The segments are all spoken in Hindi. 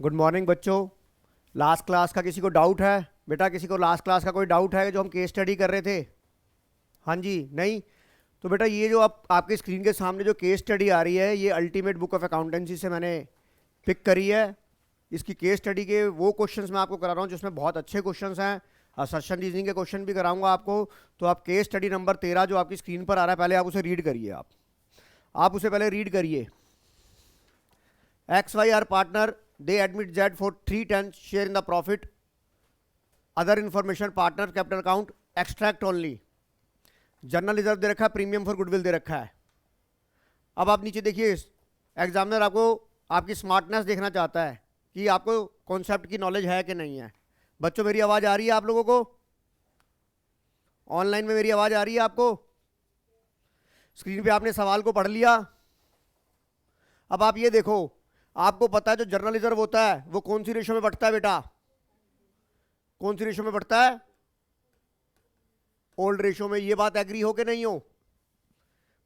गुड मॉर्निंग बच्चों। लास्ट क्लास का किसी को डाउट है? बेटा किसी को लास्ट क्लास का कोई डाउट है जो हम केस स्टडी कर रहे थे? हाँ जी, नहीं? तो बेटा ये जो आप आपके स्क्रीन के सामने जो केस स्टडी आ रही है, ये अल्टीमेट बुक ऑफ अकाउंटेंसी से मैंने पिक करी है। इसकी केस स्टडी के वो क्वेश्चंस मैं आपको करा रहा हूँ जिसमें बहुत अच्छे क्वेश्चंस हैं। असर्शन रीजनिंग के क्वेश्चन भी कराऊंगा आपको। तो आप केस स्टडी नंबर 13 जो आपकी स्क्रीन पर आ रहा है, पहले आप उसे रीड करिए। आप उसे पहले रीड करिए। X Y R partner, they admit Z for 3/10 share in the profit. Other information partner capital account extract only. General reserve दे रखा है, प्रीमियम फॉर गुडविल दे रखा है। अब आप नीचे देखिए, एग्जामिनर आपको आपकी स्मार्टनेस देखना चाहता है कि आपको कॉन्सेप्ट की नॉलेज है कि नहीं है। बच्चों मेरी आवाज़ आ रही है आप लोगों को? ऑनलाइन में मेरी आवाज़ आ रही है आपको? स्क्रीन पे आपने सवाल को पढ़ लिया। अब आप ये देखो, आपको पता है जो जर्नल रिजर्व होता है वो कौन सी रेशो में बढ़ता है बेटा? कौन सी रेशो में बढ़ता है? ओल्ड रेशो में। ये बात एग्री हो कि नहीं हो?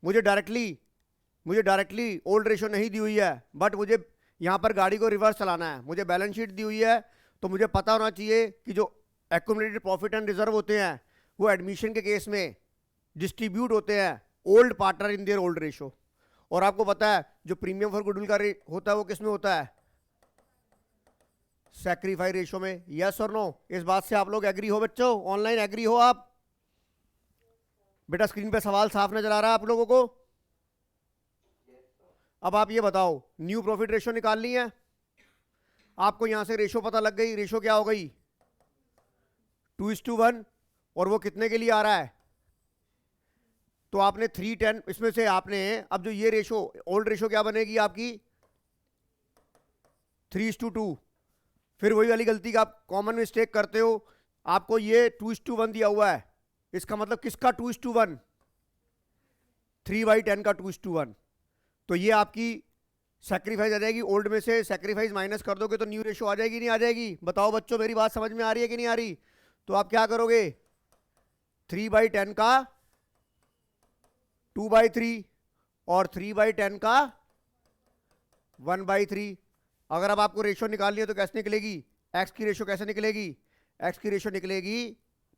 मुझे डायरेक्टली ओल्ड रेशो नहीं दी हुई है, बट मुझे यहां पर गाड़ी को रिवर्स चलाना है। मुझे बैलेंस शीट दी हुई है, तो मुझे पता होना चाहिए कि जो एक्यूमुलेटेड प्रॉफिट एंड रिजर्व होते हैं वो एडमिशन के केस में डिस्ट्रीब्यूट होते हैं old partner in their old ratio. और आपको पता है जो प्रीमियम फॉर गुडविल का रेट होता है वो किस में होता है? सैक्रिफाई रेशो में। यस और नो? इस बात से आप लोग एग्री हो बच्चों? ऑनलाइन एग्री हो आप? बेटा स्क्रीन पे सवाल साफ नजर आ रहा है आप लोगों को? अब आप ये बताओ, न्यू प्रॉफिट रेशो निकालनी है आपको। यहां से रेशो पता लग गई। रेशो क्या हो गई? 2:1। और वो कितने के लिए आ रहा है? तो आपने 3:10 इसमें से आपने, अब जो ये रेशो ओल्ड रेशो क्या बनेगी आपकी? 3:2। फिर वही वाली गलती का आप कॉमन मिस्टेक करते हो। आपको ये 2:1 दिया हुआ है, इसका मतलब किसका 2:1? 3/10 का 2:1। तो ये आपकी सैक्रिफाइस आ जाएगी। ओल्ड में से सैक्रिफाइस माइनस कर दोगे तो न्यू रेशो आ जाएगी नहीं आ जाएगी? बताओ बच्चों, मेरी बात समझ में आ रही है कि नहीं आ रही? तो आप क्या करोगे? 3/10 का 2/3 और 3/10 का 1/3। अगर अब आपको रेशो निकालनी है तो कैसे निकलेगी? एक्स की रेशो कैसे निकलेगी? एक्स की रेशो निकलेगी,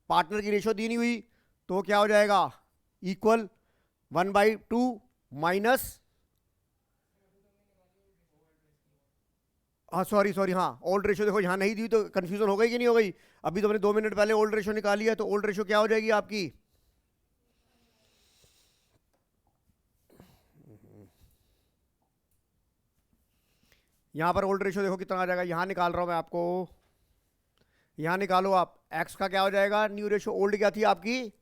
पार्टनर की रेशो दी नहीं हुई तो क्या हो जाएगा? इक्वल 1/2 माइनस, हाँ सॉरी हाँ, ओल्ड रेशो देखो यहाँ नहीं दी तो कंफ्यूजन हो गई कि नहीं हो गई? अभी तो मैंने 2 मिनट पहले ओल्ड रेशो निकाली है, तो ओल्ड रेशो क्या हो जाएगी आपकी? यहां पर ओल्ड रेशो देखो कितना आ जाएगा, यहां निकाल रहा हूं मैं आपको। यहां निकालो आप, एक्स का क्या हो जाएगा न्यू रेशो? ओल्ड क्या थी आपकी?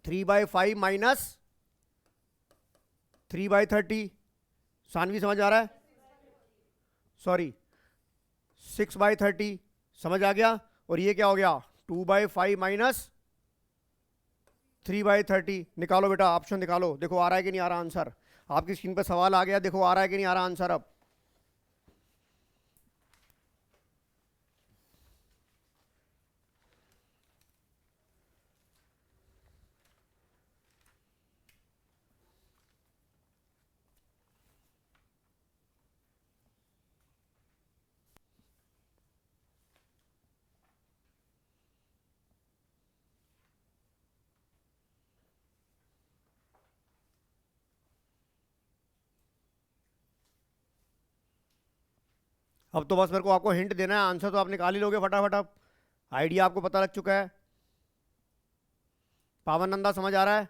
3/5 माइनस 3/30। सानवी समझ आ रहा है? सॉरी, 6/30। समझ आ गया? और ये क्या हो गया? 2/5 माइनस 3/30। निकालो बेटा, ऑप्शन निकालो। देखो आ रहा है कि नहीं आ रहा आंसर? आपकी स्क्रीन पर सवाल आ गया, देखो आ रहा है कि नहीं आ रहा आंसर अब? अब तो बस मेरे को आपको हिंट देना है, आंसर तो आप निकाल ही लोगे फटाफट। अब आइडिया आपको पता लग चुका है। पावन नंदा समझ आ रहा है?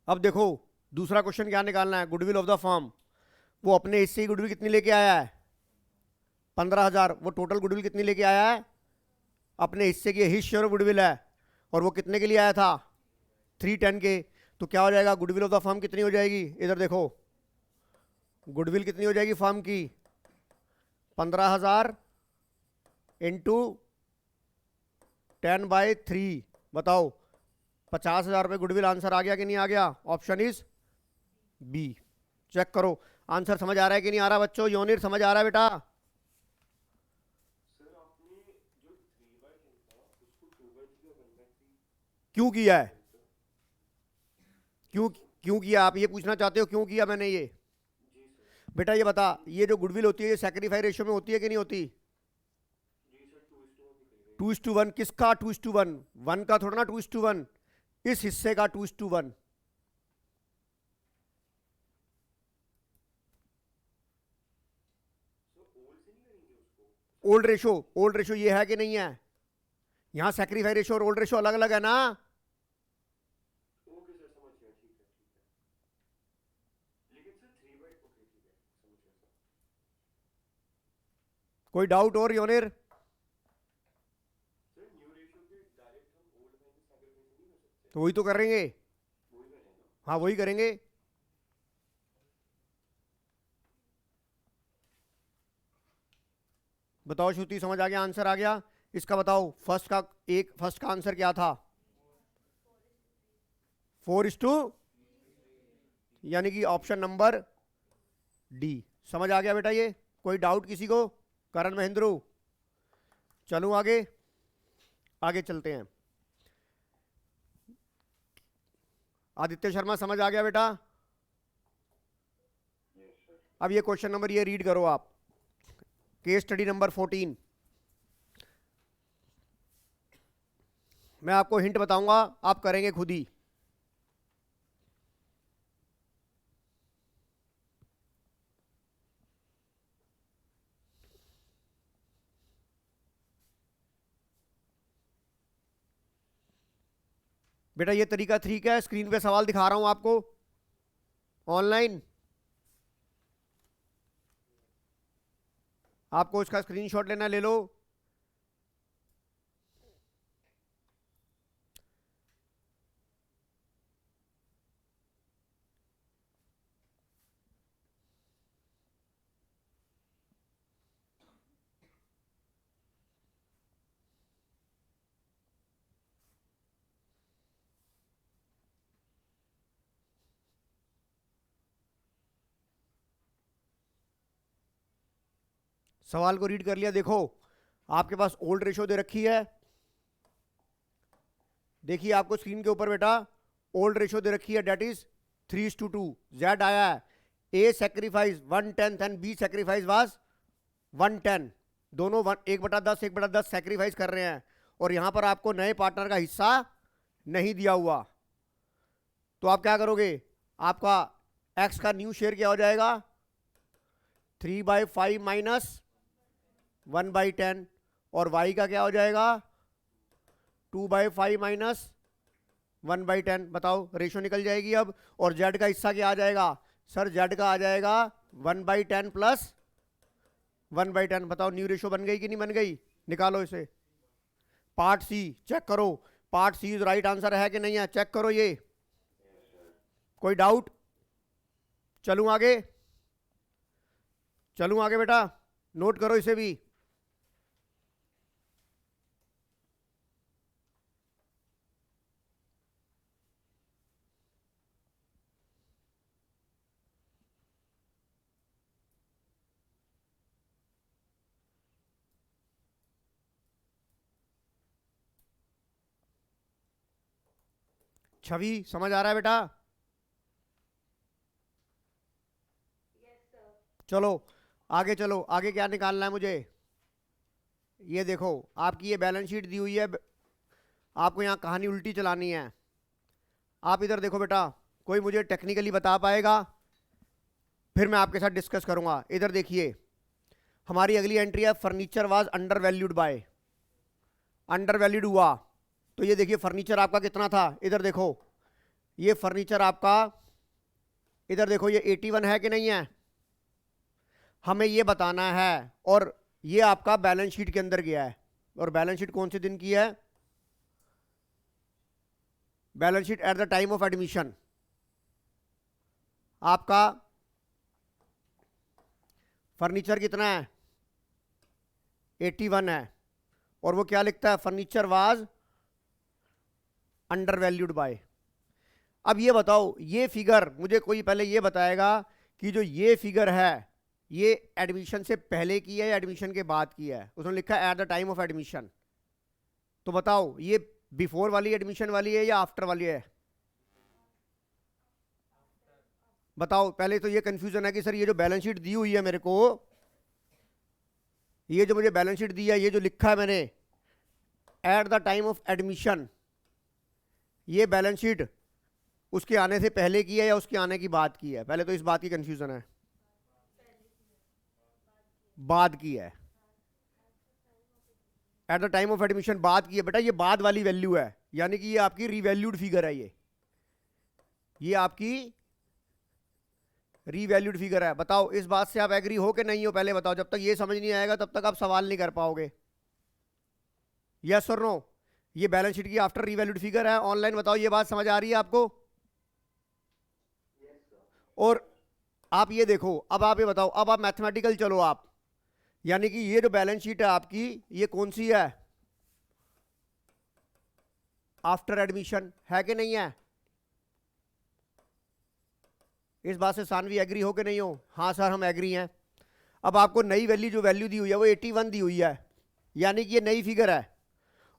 अब देखो दूसरा क्वेश्चन क्या निकालना है। गुडविल ऑफ द फर्म, वो अपने हिस्से की गुडविल कितनी लेके आया है? 15,000। वो टोटल गुडविल कितनी लेके आया है? अपने हिस्से की, हिस्स शेयर गुडविल है। और वो कितने के लिए आया था? 3:10 के। तो क्या हो जाएगा? गुडविल ऑफ द फर्म कितनी हो जाएगी? इधर देखो, गुडविल कितनी हो जाएगी फर्म की? 15,000 इंटू 10/3। बताओ 50,000 रुपये गुडविल। आंसर आ गया कि नहीं आ गया? Option is B. चेक करो आंसर समझ आ रहा है कि नहीं आ रहा बच्चों? योनिर समझ आ रहा है बेटा? क्यों किया है? क्यों क्यों किया? आप ये पूछना चाहते हो क्यों किया मैंने ये? बेटा ये बता, ये जो गुडविल होती है ये सैक्रिफाई रेशियो में होती है कि नहीं होती? 2:1 किसका 2:1? वन का थोड़ा ना 2:1, इस हिस्से का 2:1। ओल्ड रेशो ये है कि नहीं है? यहां सैक्रिफाई रेशो और ओल्ड रेशो अलग अलग है ना? कोई डाउट और योनेर? तो वही तो करेंगे। हाँ वही करेंगे। बताओ श्रुति, समझ आ गया? आंसर आ गया इसका? बताओ फर्स्ट का आंसर क्या था? 4:, यानी कि ऑप्शन नंबर डी। समझ आ गया बेटा ये? कोई डाउट किसी को? करण महेंद्रू, चलूं आगे? आगे चलते हैं। आदित्य शर्मा समझ आ गया बेटा? अब ये क्वेश्चन नंबर ये रीड करो आप, केस स्टडी नंबर 14। मैं आपको हिंट बताऊंगा, आप करेंगे खुद ही। बेटा ये तरीका ठीक है, स्क्रीन पे सवाल दिखा रहा हूं आपको ऑनलाइन। आपको इसका स्क्रीनशॉट लेना, ले लो। सवाल को रीड कर लिया? देखो आपके पास ओल्ड रेशो दे रखी है, देखिए आपको स्क्रीन के ऊपर बेटा ओल्ड रेशो दे रखी है, डेट इज 3:2। जेड आया है, A sacrifice 1/10 and B sacrifice was 1/10। दोनों 1/10 1/10 सेक्रीफाइस कर रहे हैं, और यहां पर आपको नए पार्टनर का हिस्सा नहीं दिया हुआ। तो आप क्या करोगे? आपका एक्स का न्यू शेयर क्या हो जाएगा? 3/5 माइनस 1/10। और वाई का क्या हो जाएगा? 2/5 माइनस 1/10। बताओ रेशो निकल जाएगी अब। और जेड का हिस्सा क्या आ जाएगा? सर जेड का आ जाएगा 1/10 प्लस 1/10। बताओ न्यू रेशो बन गई कि नहीं बन गई? निकालो इसे। पार्ट सी चेक करो, पार्ट सी राइट आंसर है कि नहीं है, चेक करो ये। कोई डाउट? चलूं आगे? चलूं आगे बेटा? नोट करो इसे भी। छवि समझ आ रहा है बेटा? चलो आगे, चलो आगे क्या निकालना है मुझे? ये देखो आपकी ये बैलेंस शीट दी हुई है, आपको यहां कहानी उल्टी चलानी है। आप इधर देखो बेटा, कोई मुझे टेक्निकली बता पाएगा? फिर मैं आपके साथ डिस्कस करूंगा। इधर देखिए, हमारी अगली एंट्री है furniture was under valued bye. Under valued हुआ तो ये देखिए फर्नीचर आपका कितना था, इधर देखो ये फर्नीचर आपका, इधर देखो ये 81 है कि नहीं है, हमें ये बताना है। और ये आपका बैलेंस शीट के अंदर गया है। और बैलेंस शीट कौन से दिन की है? Balance sheet at the time of admission. आपका फर्नीचर कितना है? 81 है। और वो क्या लिखता है? Furniture was under valued bye. अब ये बताओ, ये फिगर मुझे कोई पहले ये बताएगा कि जो ये फिगर है ये एडमिशन से पहले की है या एडमिशन के बाद की है? उसने लिखा है at the time of admission. तो बताओ ये बिफोर वाली एडमिशन वाली है या आफ्टर वाली है? बताओ, पहले तो ये कंफ्यूजन है कि सर ये जो बैलेंस शीट दी हुई है मेरे को, ये जो मुझे बैलेंस शीट दी है, ये जो लिखा है मैंने at the time of admission, ये बैलेंस शीट उसके आने से पहले की है या उसके आने की बाद की है? पहले तो इस बात की कंफ्यूजन है, बाद की है। At the time of admission बाद की है बेटा, ये बाद वाली वैल्यू है, यानी कि ये आपकी रिवैल्यूड फिगर है, ये आपकी रीवैल्यूड फिगर है। बताओ इस बात से आप एग्री हो कि नहीं हो? पहले बताओ, जब तक ये समझ नहीं आएगा तब तक आप सवाल नहीं कर पाओगे। यस और नो? ये बैलेंस शीट की आफ्टर रीवैल्यूड फिगर है। ऑनलाइन बताओ, ये बात समझ आ रही है आपको? और आप ये देखो, अब आप ये बताओ, अब आप मैथमेटिकल चलो आप, यानी कि ये जो बैलेंस शीट है आपकी, ये कौन सी है? आफ्टर एडमिशन है कि नहीं है? इस बात से सानवी एग्री हो कि नहीं हो? हाँ सर हम एग्री हैं। अब आपको नई वैल्यू, जो वैल्यू दी हुई है वो 81 दी हुई है, यानी कि ये नई फिगर है,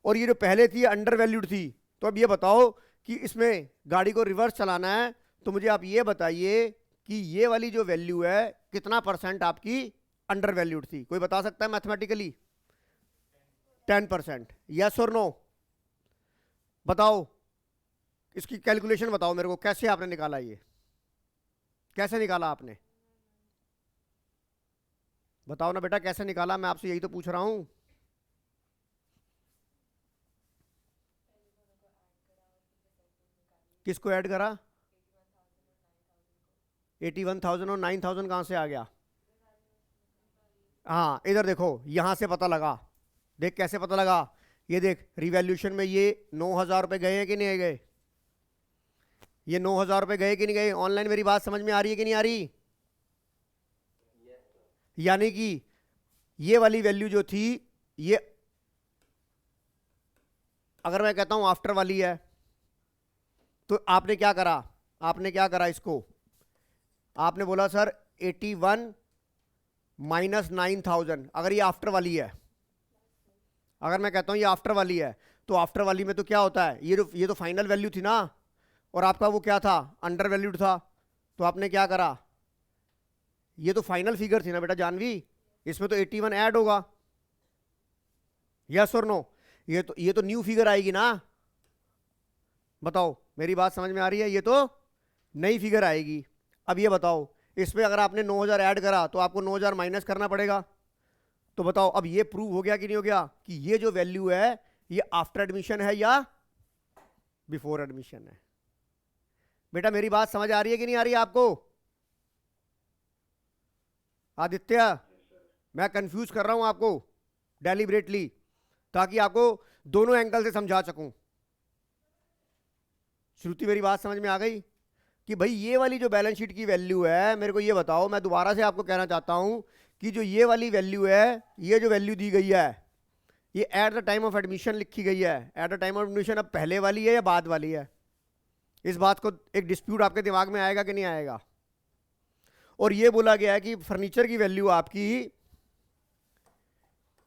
और ये जो पहले थी अंडर वैल्यूड थी। तो अब ये बताओ कि इसमें गाड़ी को रिवर्स चलाना है, तो मुझे आप ये बताइए कि ये वाली जो वैल्यू है कितना परसेंट आपकी अंडर वैल्यूड थी? कोई बता सकता है मैथमेटिकली? 10%। यस और नो? बताओ, इसकी कैलकुलेशन बताओ मेरे को, कैसे आपने निकाला? ये कैसे निकाला आपने? बताओ ना बेटा, कैसे निकाला? मैं आपसे यही तो पूछ रहा हूं। किसको ऐड करा? 81,000 और 9,000 कहां से आ गया? हाँ इधर देखो, यहां से पता लगा। देख कैसे पता लगा, ये देख रिवैल्यूशन में ये 9,000 रुपए गए हैं कि नहीं गए? ये 9,000 रुपए गए कि नहीं गए? ऑनलाइन मेरी बात समझ में आ रही है कि नहीं आ रही? यानी कि ये वाली वैल्यू जो थी, ये अगर मैं कहता हूं आफ्टर वाली है, तो आपने क्या करा? आपने क्या करा इसको? आपने बोला सर 81 माइनस 9,000, अगर ये आफ्टर वाली है, अगर मैं कहता हूं ये आफ्टर वाली है, तो आफ्टर वाली में तो क्या होता है, ये तो फाइनल वैल्यू थी ना, और आपका वो क्या था? अंडर वैल्यूड था। तो आपने क्या करा? ये तो फाइनल फिगर थी ना बेटा जानवी, इसमें तो 81 ऐड होगा। यस और नो? ये तो न्यू फिगर आएगी ना। बताओ मेरी बात समझ में आ रही है? ये तो नई फिगर आएगी। अब ये बताओ, इसमें अगर आपने 9,000 ऐड करा तो आपको 9,000 माइनस करना पड़ेगा। तो बताओ अब ये प्रूव हो गया कि नहीं हो गया कि ये जो वैल्यू है ये आफ्टर एडमिशन है या बिफोर एडमिशन है? बेटा मेरी बात समझ आ रही है कि नहीं आ रही है आपको? आदित्य, मैं कंफ्यूज कर रहा हूं आपको डेलिबरेटली, ताकि आपको दोनों एंगल से समझा सकूं। श्रुति मेरी बात समझ में आ गई कि भाई ये वाली जो बैलेंस शीट की वैल्यू है, मेरे को ये बताओ, मैं दोबारा से आपको कहना चाहता हूं कि जो ये वाली वैल्यू है, ये जो वैल्यू दी गई है, ये at the time of admission लिखी गई है। At the time of admission अब पहले वाली है या बाद वाली है? इस बात को एक डिस्प्यूट आपके दिमाग में आएगा कि नहीं आएगा? और ये बोला गया है कि फर्नीचर की वैल्यू आपकी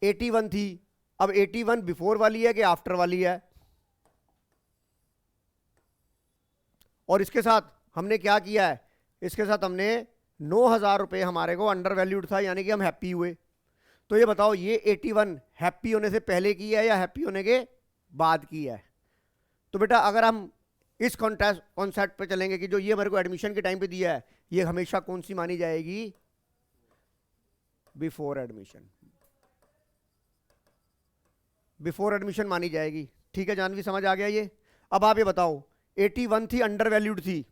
81 थी, अब 81 बिफोर वाली है कि आफ्टर वाली है? और इसके साथ हमने क्या किया है? इसके साथ हमने 9,000 रुपए हमारे को अंडर वैल्यूड था, यानी कि हम हैप्पी हुए। तो ये बताओ, ये 81 हैप्पी होने से पहले की है या हैप्पी होने के बाद की है? तो बेटा अगर हम इस कॉन्सेप्ट पे चलेंगे कि जो ये मेरे को एडमिशन के टाइम पे दिया है, ये हमेशा कौन सी मानी जाएगी? Before admission. बिफोर एडमिशन मानी जाएगी। ठीक है जानवी, समझ आ गया ये? अब आप ये बताओ, 81 थी अंडर वैल्यूड थी,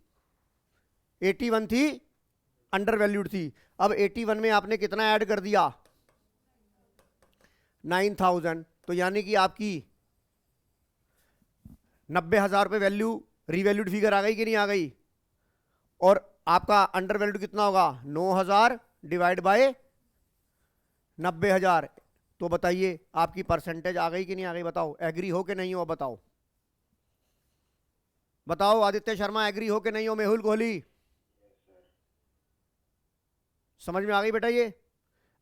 81 थी अंडर वैल्यूड थी। अब 81 में आपने कितना ऐड कर दिया? 9,000। तो यानी कि आपकी 90,000 रुपये वैल्यू रीवैल्यूड फिगर आ गई कि नहीं आ गई? और आपका अंडर वैल्यूड कितना होगा? 9,000 डिवाइड बाय 90,000। तो बताइए आपकी परसेंटेज आ गई कि नहीं आ गई? बताओ एग्री हो कि नहीं हो? बताओ बताओ आदित्य शर्मा, एग्री हो कि नहीं हो? मेहुल कोहली, समझ में आ गई बेटा ये?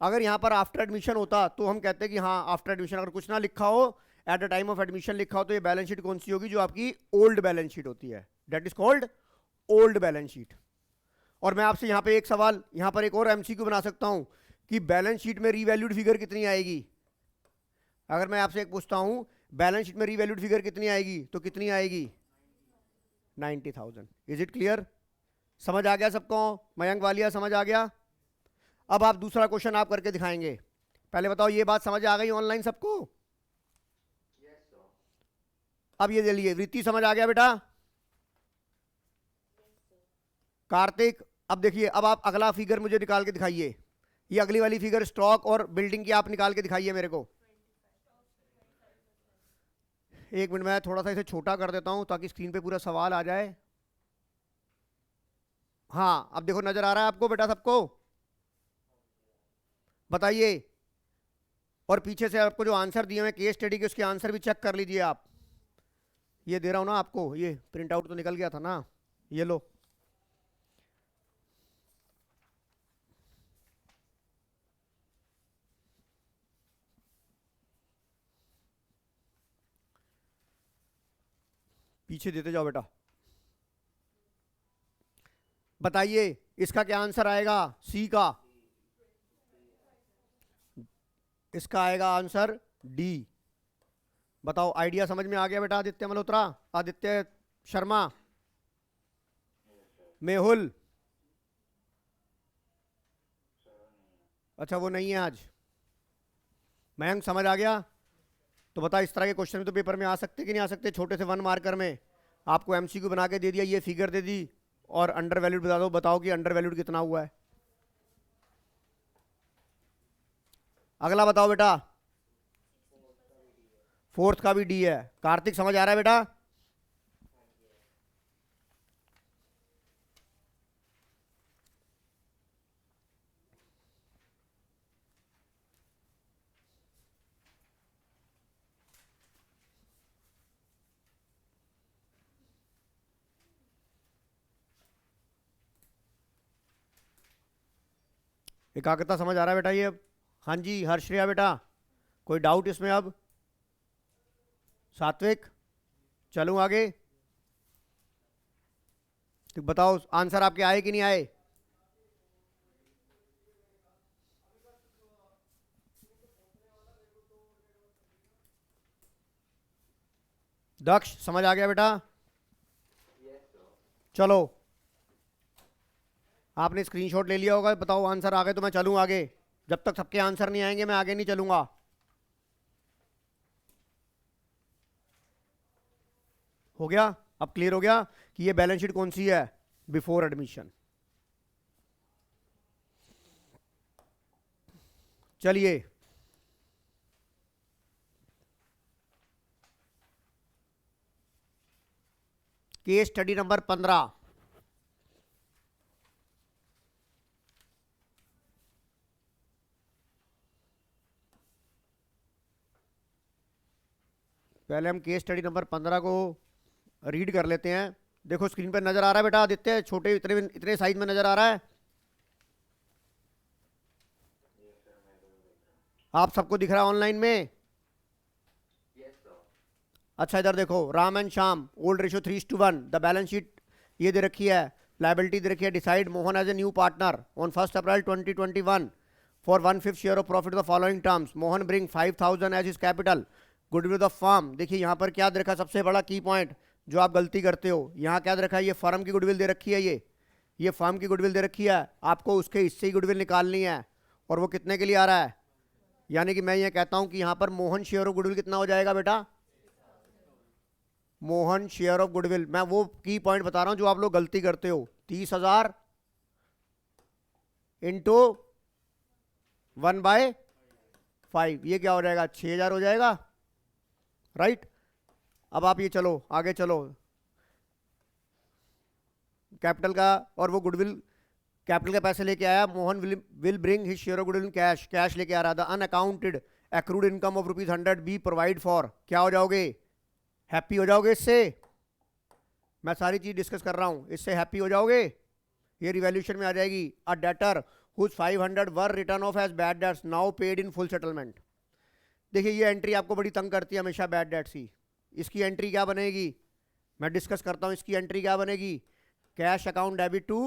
अगर यहां पर आफ्टर एडमिशन होता तो हम कहते कि हाँ आफ्टर एडमिशन, अगर कुछ ना लिखा हो, at the time of admission लिखा हो, तो ये बैलेंस शीट कौन सी होगी? जो आपकी ओल्ड बैलेंस शीट होती है, that is called old balance sheet. और मैं आपसे यहाँ पे एक सवाल, यहाँ पर एक और एमसीक्यू बना सकता हूँ कि बैलेंस शीट में रीवैल्यूड फिगर कितनी आएगी। अगर मैं आपसे एक पूछता हूँ बैलेंस शीट में रीवैल्यूड फिगर कितनी आएगी, तो कितनी आएगी? 90,000। Is it clear? समझ आ गया सबको? मयंक वालिया समझ आ गया? अब आप दूसरा क्वेश्चन आप करके दिखाएंगे। पहले बताओ ये बात समझ आ गई ऑनलाइन सबको? अब ये ले लिए, वृत्ति समझ आ गया बेटा? कार्तिक अब देखिए, अब आप अगला फिगर मुझे निकाल के दिखाइए। ये अगली वाली फिगर स्टॉक और बिल्डिंग की आप निकाल के दिखाइए मेरे को। एक मिनट में थोड़ा सा इसे छोटा कर देता हूं ताकि स्क्रीन पे पूरा सवाल आ जाए। हाँ अब देखो नजर आ रहा है आपको बेटा सबको? बताइए। और पीछे से आपको जो आंसर दिए हैं केस स्टडी के, उसके आंसर भी चेक कर लीजिए आप। ये दे रहा हूं ना आपको, ये प्रिंट आउट तो निकल गया था ना, ये लो। पीछे देते जाओ बेटा। बताइए इसका क्या आंसर आएगा? सी का। इसका आएगा आंसर डी। बताओ आइडिया समझ में आ गया बेटा? आदित्य मल्होत्रा, आदित्य शर्मा, मेहुल। अच्छा वो नहीं है आज। मयंक समझ आ गया? तो बता इस तरह के क्वेश्चन तो पेपर में आ सकते कि नहीं आ सकते? छोटे से 1 मार्कर में आपको एमसीक्यू बना के दे दिया, ये फिगर दे दी और अंडर वैल्यूड बता दो, बताओ कि अंडर वैल्यूड कितना हुआ है। अगला बताओ बेटा। फोर्थ का भी डी है। कार्तिक समझ आ रहा है बेटा? एकाग्रता समझ आ रहा है बेटा ये अब? हाँ जी हर्षरिया बेटा, कोई डाउट इसमें अब? सात्विक चलूं आगे? तो बताओ आंसर आपके आए कि नहीं आए? दक्ष समझ आ गया बेटा? चलो आपने स्क्रीनशॉट ले लिया होगा, बताओ आंसर आ गए तो मैं चलूं आगे। जब तक सबके आंसर नहीं आएंगे मैं आगे नहीं चलूंगा। हो गया? अब क्लियर हो गया कि ये बैलेंस शीट कौन सी है? Before admission. चलिए केस स्टडी नंबर 15। पहले हम केस स्टडी नंबर 15 को रीड कर लेते हैं। देखो स्क्रीन पर नजर आ रहा है बेटा आदित्य? छोटे इतने इतने साइज में नजर आ रहा है? आप सबको दिख रहा है ऑनलाइन में? अच्छा इधर देखो, Ram and Shyam old ratio 3:1। The balance sheet ये दे रखी है, लाइबिलिटी दे रखी है। Decide Mohan as a new partner on 1 April 2021 for 1/5 share of profit the following terms. Mohan bring 5,000 as his capital. Goodwill of firm. देखिए यहाँ पर क्या दे रखा, सबसे बड़ा की पॉइंट जो आप गलती करते हो, यहाँ क्या दे रखा है? ये फर्म की गुडविल दे रखी है, ये फर्म की गुडविल दे रखी है। आपको उसके हिस्से ही गुडविल निकालनी है, और वो कितने के लिए आ रहा है? यानी कि मैं ये कहता हूं कि यहां पर मोहन शेयर ऑफ गुडविल कितना हो जाएगा बेटा? मोहन शेयर ऑफ गुडविल, मैं वो की पॉइंट बता रहा हूं जो आप लोग गलती करते हो। 30,000 इंटू 1/5, ये क्या हो जाएगा? 6,000 हो जाएगा, राइट? अब आप ये चलो आगे चलो, कैपिटल का और वो गुडविल, कैपिटल के पैसे लेके आया। Mohan will bring his share of goodwill in cash, cash लेके आ रहा था। Unaccounted accrued income of ₹100 be provided for. क्या हो जाओगे? हैप्पी हो जाओगे इससे? मैं सारी चीज डिस्कस कर रहा हूं, इससे हैप्पी हो जाओगे? ये रिवैल्यूएशन में आ जाएगी। A debtor whose 500 were return off as bad debts now paid in full settlement. देखिए ये एंट्री आपको बड़ी तंग करती है हमेशा, बैड डेट्स की। इसकी एंट्री क्या बनेगी? मैं डिस्कस करता हूं। इसकी एंट्री क्या बनेगी? Cash account debit to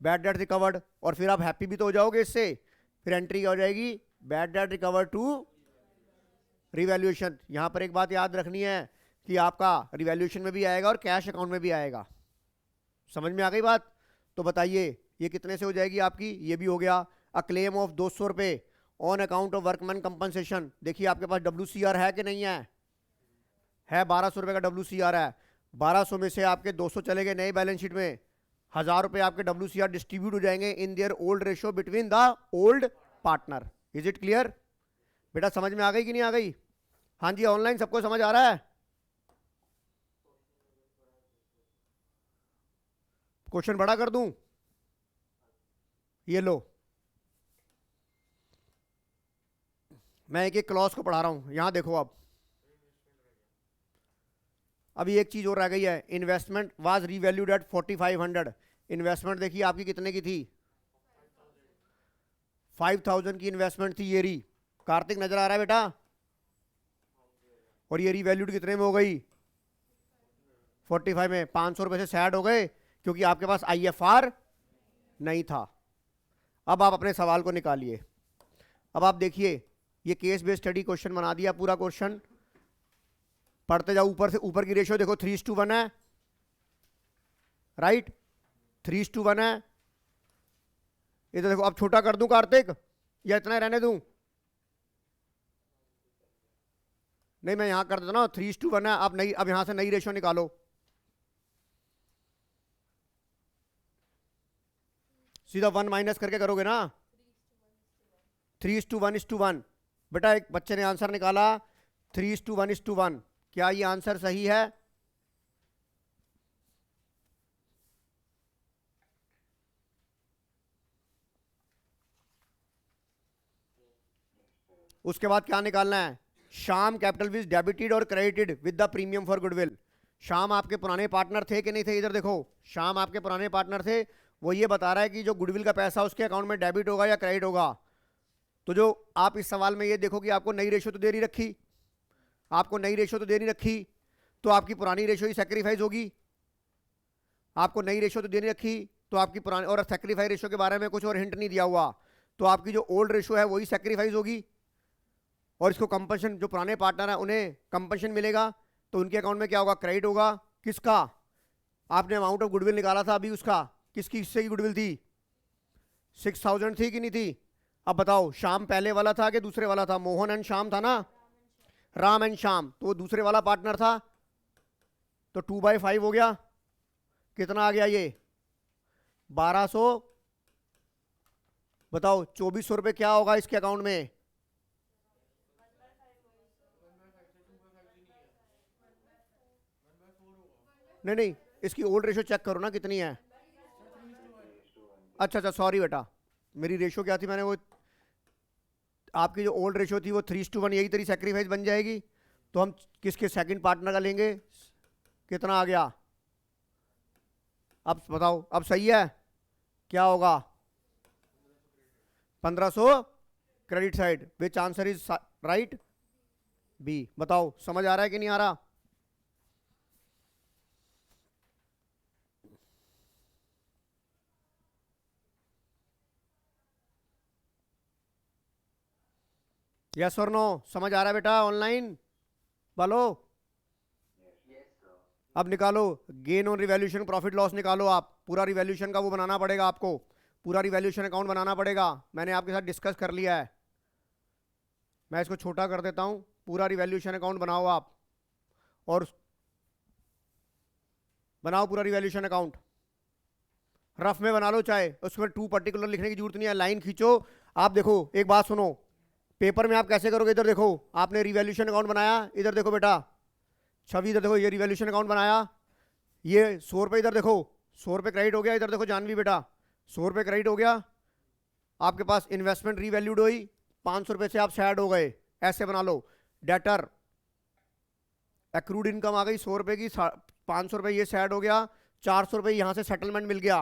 bad debt recovered, और फिर आप हैप्पी भी तो हो जाओगे इससे। फिर एंट्री क्या हो जाएगी, bad debt recovered to revaluation. यहां पर एक बात याद रखनी है कि आपका रिवैल्यूएशन में भी आएगा और कैश अकाउंट में भी आएगा। समझ में आ गई बात? तो बताइए ये कितने से हो जाएगी आपकी, ये भी हो गया। अ क्लेम ऑफ 200 रुपए on account of workman compensation. देखिए आपके पास WCR है कि नहीं है 1200 रुपए का WCR है। 1200 में से आपके 200 चले गए नए बैलेंस शीट में, 1000 रुपए आपके WCR डिस्ट्रीब्यूट हो जाएंगे इन their old ratio between the old partner. Is it clear? बेटा समझ में आ गई कि नहीं आ गई? हाँ जी, ऑनलाइन सबको समझ आ रहा है? क्वेश्चन बड़ा कर दूं? ये लो, मैं एक एक क्लॉज को पढ़ा रहा हूं, यहां देखो आप। अभी एक चीज और रह गई है, investment was revalued at 4500। Investment देखिए आपकी कितने की थी, 5000 की इन्वेस्टमेंट थी ये रही। कार्तिक नजर आ रहा है बेटा? और ये रीवैल्यूड कितने में हो गई, 45 में। 500 रुपए से सैड हो गए क्योंकि आपके पास IFR नहीं था। अब आप अपने सवाल को निकालिए। अब आप देखिए ये केस बेस्ड स्टडी क्वेश्चन बना दिया पूरा क्वेश्चन। पढ़ते जाओ, ऊपर से ऊपर की रेशियो देखो 3:1 है, राइट? 3:1 है। इधर देखो, अब छोटा कर दूं कार्तिक या इतना ही रहने दूं? नहीं, मैं यहां कर देता ना, 3:1 है। अब नई, अब यहां से नई रेशियो निकालो। सीधा 1 माइनस करके करोगे ना, 3:1:1। बेटा एक बच्चे ने आंसर निकाला 3:1:1। क्या ये आंसर सही है? उसके बाद क्या निकालना है, शाम कैपिटल विज डेबिटेड और credited with the premium for goodwill. शाम आपके पुराने पार्टनर थे कि नहीं थे? इधर देखो, शाम आपके पुराने पार्टनर थे। वो ये बता रहा है कि जो गुडविल का पैसा उसके अकाउंट में डेबिट होगा या क्रेडिट होगा। तो जो आप इस सवाल में ये देखो कि आपको नई रेशियो तो दे नहीं रखी, आपको नई रेशियो तो दे नहीं रखी, तो आपकी पुरानी रेशियो ही सेक्रीफाइस होगी। आपको नई रेशियो तो दे नहीं रखी, तो आपकी पुरानी, और सेक्रीफाइस रेशियो के बारे में कुछ और हिंट नहीं दिया हुआ, तो आपकी जो ओल्ड रेशियो है वही सेक्रीफाइस होगी। और इसको कंपनसेशन, जो पुराने पार्टनर है उन्हें कंपनसेशन मिलेगा, तो उनके अकाउंट में क्या होगा, क्रेडिट होगा। किसका? आपने अमाउंट ऑफ गुडविल निकाला था अभी, उसका किसकी हिस्से की गुडविल थी, 6000 थी कि नहीं थी? अब बताओ श्याम पहले वाला था कि दूसरे वाला था? मोहन एंड श्याम था ना, राम एंड श्याम, तो वो दूसरे वाला पार्टनर था। तो 2/5 हो गया। कितना आ गया ये, 1200। बताओ 2400 रुपए क्या होगा इसके अकाउंट में? नहीं नहीं, इसकी ओल्ड रेशियो चेक करो ना कितनी है। अच्छा अच्छा, सॉरी बेटा, मेरी रेशियो क्या थी, मैंने वो, आपकी जो ओल्ड रेशियो थी वो 3:1, यही तेरी सेक्रीफाइस बन जाएगी। तो हम किसके सेकंड पार्टनर का लेंगे? कितना आ गया? अब बताओ, अब सही है? क्या होगा, 1500 credit side. Which answer is right? B. बताओ समझ आ रहा है कि नहीं आ रहा? यस और नो? समझ आ रहा है बेटा ऑनलाइन? बोलो। अब निकालो gain on revaluation, profit loss निकालो। आप पूरा रिवैल्यूएशन का वो बनाना पड़ेगा आपको, पूरा रिवैल्यूएशन अकाउंट बनाना पड़ेगा। मैंने आपके साथ डिस्कस कर लिया है, मैं इसको छोटा कर देता हूं। पूरा रिवैल्यूएशन अकाउंट बनाओ आप, और बनाओ पूरा रिवैल्यूएशन अकाउंट। रफ में बना लो, चाहे उसमें टू पर्टिकुलर लिखने की जरूरत नहीं है, लाइन खींचो। आप देखो एक बात सुनो, पेपर में आप कैसे करोगे, इधर देखो आपने रिवैल्यूएशन अकाउंट बनाया, इधर देखो बेटा छवि, इधर देखो ये रिवैल्यूएशन अकाउंट बनाया, ये 100 रुपये, इधर देखो 100 रुपये क्रेडिट हो गया। इधर देखो जानवी बेटा 100 रुपये क्रेडिट हो गया। आपके पास इन्वेस्टमेंट रीवैल्यूड हुई, 500 रुपये से आप सैड हो गए। ऐसे बना लो। डेटर एक्रूड इनकम आ गई 100 रुपये की, 500 रुपये ये सैड हो गया, 400 रुपये यहां से सेटलमेंट मिल गया,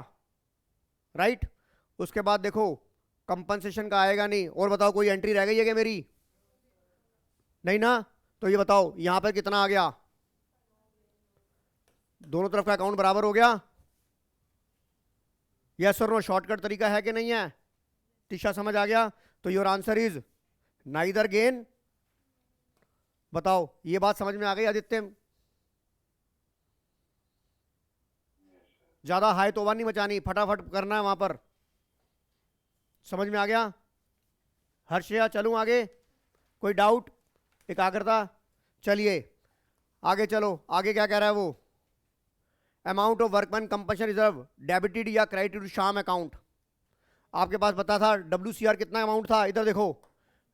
राइट? उसके बाद देखो कंपनसेशन का आएगा नहीं। और बताओ कोई एंट्री रह गई है क्या मेरी? नहीं ना? तो ये बताओ यहां पर कितना आ गया, दोनों तरफ का अकाउंट बराबर हो गया? यस और नो शॉर्टकट तरीका है कि नहीं है? तिशा समझ आ गया? तो your answer is neither gain. बताओ ये बात समझ में आ गई आदित्य? ज्यादा हाई तो नहीं मचानी, फटाफट करना है वहां पर। समझ में आ गया? हर्षया चलूं आगे? कोई डाउट? एकाग्रता? चलिए आगे चलो। आगे क्या कह रहा है वो? Amount of workman compensation reserve debited या क्रेडिटेड टू शाम अकाउंट। आपके पास पता था WCR कितना अमाउंट था? इधर देखो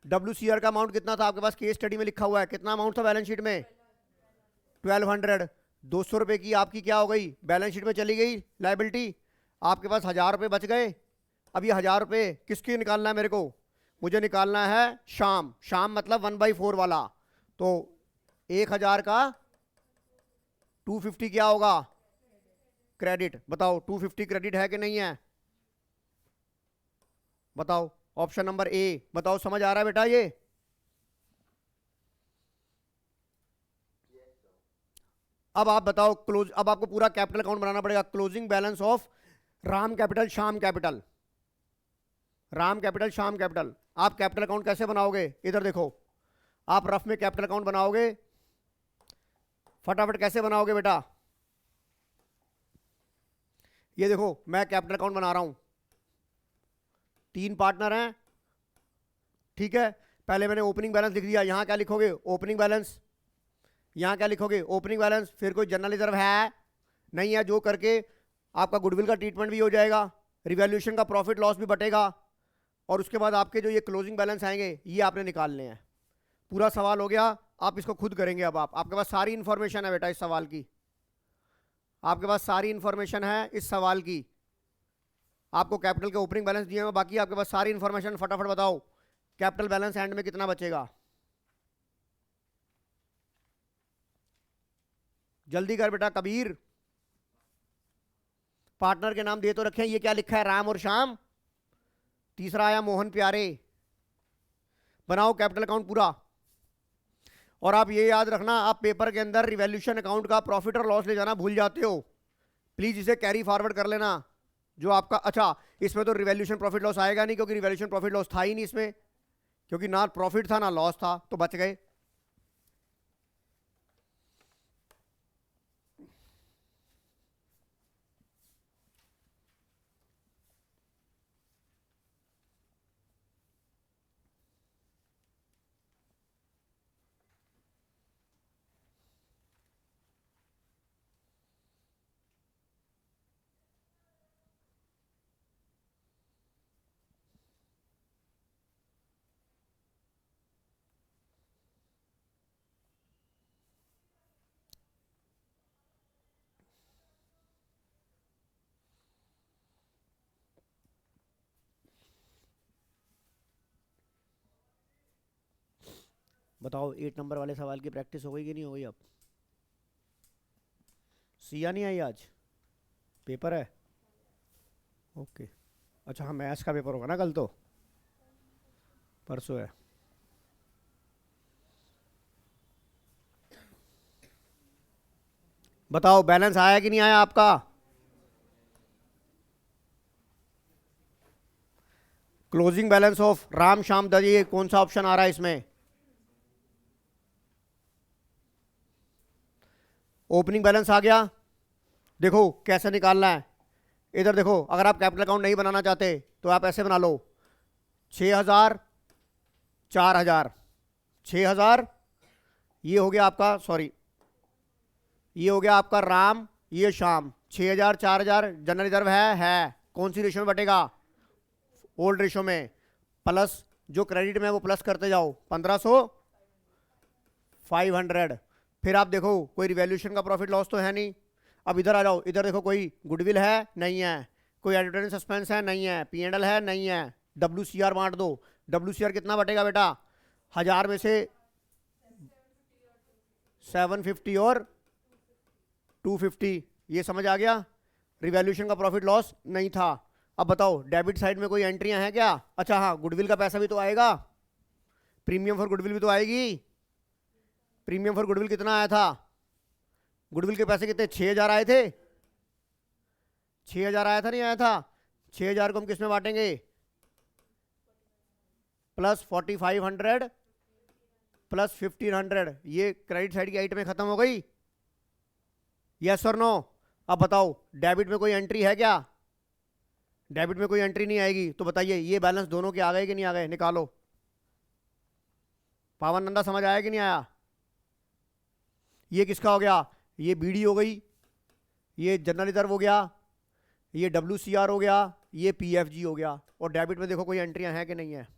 WCR का अमाउंट कितना था आपके पास, केस स्टडी में लिखा हुआ है। कितना अमाउंट था बैलेंस शीट में? 1200। 200 रुपए की आपकी क्या हो गई, बैलेंस शीट में चली गई लाइबिलिटी। आपके पास 1000 रुपये बच गए। अब ये 1000 रुपये किसकी निकालना है मेरे को? मुझे निकालना है शाम। शाम मतलब 1/4 वाला। तो 1000 का 250 क्या होगा? क्रेडिट। बताओ 250 क्रेडिट है कि नहीं है? बताओ ऑप्शन नंबर ए। बताओ समझ आ रहा है बेटा ये? अब आप बताओ क्लोज। अब आपको पूरा कैपिटल अकाउंट बनाना पड़ेगा। Closing balance of Ram capital Shyam capital. Ram capital Shyam capital. आप कैपिटल अकाउंट कैसे बनाओगे? इधर देखो, आप रफ में कैपिटल अकाउंट बनाओगे। फटाफट कैसे बनाओगे बेटा? ये देखो मैं कैपिटल अकाउंट बना रहा हूं। 3 पार्टनर हैं, ठीक है। पहले मैंने ओपनिंग बैलेंस लिख दिया। यहां क्या लिखोगे? Opening balance. यहां क्या लिखोगे? Opening balance. फिर कोई जनरल रिजर्व है नहीं है, जो करके आपका गुडविल का ट्रीटमेंट भी हो जाएगा, रिवैल्यूएशन का प्रॉफिट लॉस भी बटेगा, और उसके बाद आपके जो ये क्लोजिंग बैलेंस आएंगे ये आपने निकालने हैं। पूरा सवाल हो गया। आप इसको खुद करेंगे। अब आपके पास सारी इंफॉर्मेशन है बेटा इस सवाल की। आपके पास सारी इंफॉर्मेशन है इस सवाल की। आपको कैपिटल के ओपनिंग बैलेंस दिए हुए, बाकी आपके पास सारी इंफॉर्मेशन। फटाफट बताओ कैपिटल बैलेंस एंड में कितना बचेगा? जल्दी कर बेटा कबीर। पार्टनर के नाम दे तो रखे हैं। ये क्या लिखा है? राम और श्याम। तीसरा आया मोहन प्यारे। बनाओ कैपिटल अकाउंट पूरा। और आप ये याद रखना, आप पेपर के अंदर रिवैल्यूएशन अकाउंट का प्रॉफिट और लॉस ले जाना भूल जाते हो। प्लीज इसे कैरी फॉरवर्ड कर लेना। जो आपका, अच्छा इसमें तो रिवैल्यूएशन प्रॉफिट लॉस आएगा नहीं, क्योंकि रिवैल्यूएशन प्रॉफिट लॉस था ही नहीं इसमें, क्योंकि ना प्रॉफिट था ना लॉस था, तो बच गए। बताओ 8 नंबर वाले सवाल की प्रैक्टिस हो गई कि नहीं हो गई? अब सिया नहीं आई आज? पेपर है? ओके। अच्छा हाँ, मैथ्स का पेपर होगा ना कल? तो परसों है। बताओ बैलेंस आया कि नहीं आया आपका? Closing balance of Ram Shyam दरिए, कौन सा ऑप्शन आ रहा है इसमें? ओपनिंग बैलेंस आ गया। देखो कैसे निकालना है। इधर देखो, अगर आप कैपिटल अकाउंट नहीं बनाना चाहते तो आप ऐसे बना लो। 6000, 4000, 6000। ये हो गया आपका, सॉरी ये हो गया आपका राम, ये शाम। 6000 4000 जनरल रिजर्व है। कौन सी रेशो में बटेगा? ओल्ड रेशो में। प्लस जो क्रेडिट में है वो प्लस करते जाओ। 1500, 500। फिर आप देखो कोई रिवैल्यूएशन का प्रॉफिट लॉस तो है नहीं। अब इधर आ जाओ। इधर देखो कोई गुडविल है नहीं है, कोई एडवर्टाइजिंग सस्पेंस है नहीं है, P&L है नहीं है। WCR बांट दो। WCR कितना बटेगा बेटा? 1000 में से 750 और 250। ये समझ आ गया? रिवैल्यूएशन का प्रॉफिट लॉस नहीं था। अब बताओ डेबिट साइड में कोई एंट्रियां हैं क्या? अच्छा हाँ, गुडविल का पैसा भी तो आएगा। प्रीमियम फॉर गुडविल भी तो आएगी। प्रीमियम फॉर गुडविल कितना आया था? गुडविल के पैसे कितने? 6000 आए थे। 6000 आया था नहीं आया था? 6,000 को हम किस में बांटेंगे? प्लस 4,500 प्लस 1,500, ये क्रेडिट साइड की आइटम खत्म हो गई। यस और नो? अब बताओ डेबिट में कोई एंट्री है क्या? डेबिट में कोई एंट्री नहीं आएगी, तो बताइए ये बैलेंस दोनों के आ गए कि नहीं आ गए? निकालो। पावन नंदा समझ आया कि नहीं आया? ये किसका हो गया? ये बीडी हो गई, ये जनरल रिजर्व हो गया, ये WCR हो गया, ये PFG हो गया। और डेबिट में देखो कोई एंट्रियां हैं कि नहीं है?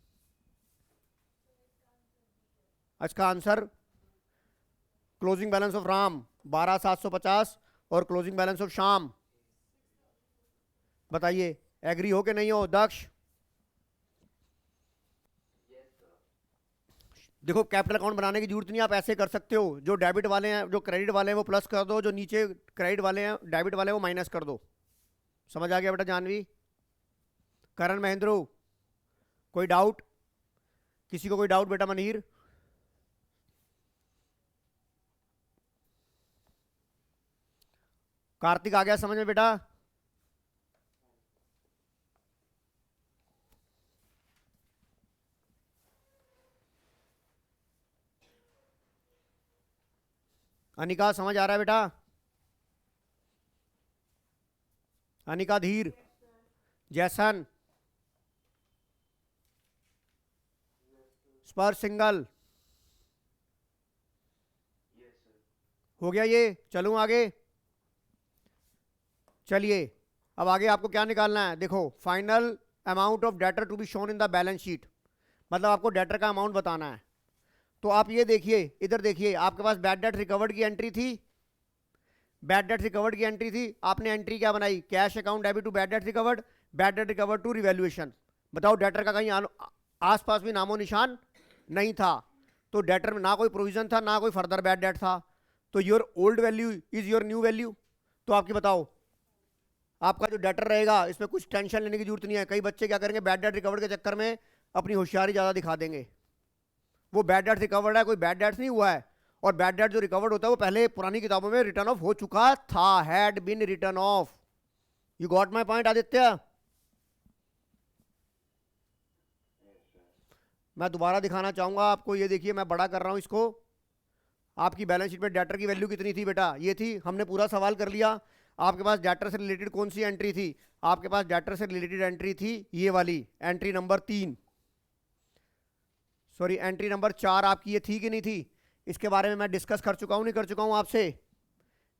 इसका answer closing balance of Ram 12,750 और क्लोजिंग बैलेंस ऑफ श्याम, बताइए एग्री हो कि नहीं हो? दक्ष देखो कैपिटल अकाउंट बनाने की जरूरत नहीं, आप ऐसे कर सकते हो, जो डेबिट वाले हैं, जो क्रेडिट वाले हैं वो प्लस कर दो, जो नीचे क्रेडिट वाले हैं, डेबिट वाले हैं वो माइनस कर दो। समझ आ गया बेटा? जानवी, करण, महेंद्र, कोई डाउट? किसी को कोई डाउट बेटा? मनीर, कार्तिक आ गया समझ में बेटा? अनिका समझ आ रहा है बेटा? अनिका, धीर, जैसन, स्पर्श सिंगल, हो गया ये? चलूं आगे? चलिए अब आगे आपको क्या निकालना है? देखो final amount of debtor to be shown in the balance sheet, मतलब आपको डेटर का अमाउंट बताना है। तो आप ये देखिए, इधर देखिए, आपके पास बैड डेट रिकवर्ड की एंट्री थी, बैड डेट रिकवर्ड की एंट्री थी, आपने एंट्री क्या बनाई? Cash account debit to bad debt recovered, bad debt recovered to revaluation. बताओ डेटर का कहीं आसपास भी नामो निशान नहीं था, तो डेटर में ना कोई प्रोविजन था ना कोई फर्दर बैड डेट था, तो your old value is your new value. तो आपकी बताओ आपका जो डेटर रहेगा इसमें कुछ टेंशन लेने की जरूरत नहीं है। कई बच्चे क्या करेंगे, बैड डेट रिकवर्ड के चक्कर में अपनी होशियारी ज़्यादा दिखा देंगे। वो बैड डेट रिकवर्ड है, कोई बैड डेट नहीं हुआ है, और बैड डेट जो रिकवर्ड होता है वो पहले पुरानी किताबों में रिटर्न ऑफ हो चुका था, had been written off. You got my point Aditya? मैं दोबारा दिखाना चाहूंगा आपको, ये देखिए मैं बड़ा कर रहा हूं इसको। आपकी बैलेंस शीट में डेटर की वैल्यू कितनी थी बेटा? ये थी। हमने पूरा सवाल कर लिया। आपके पास डेटर से रिलेटेड कौन सी एंट्री थी? आपके पास डेटर से रिलेटेड एंट्री थी ये वाली, entry number 3, sorry entry number 4 आपकी ये थी कि नहीं थी? इसके बारे में मैं डिस्कस कर चुका हूं, नहीं कर चुका हूं आपसे,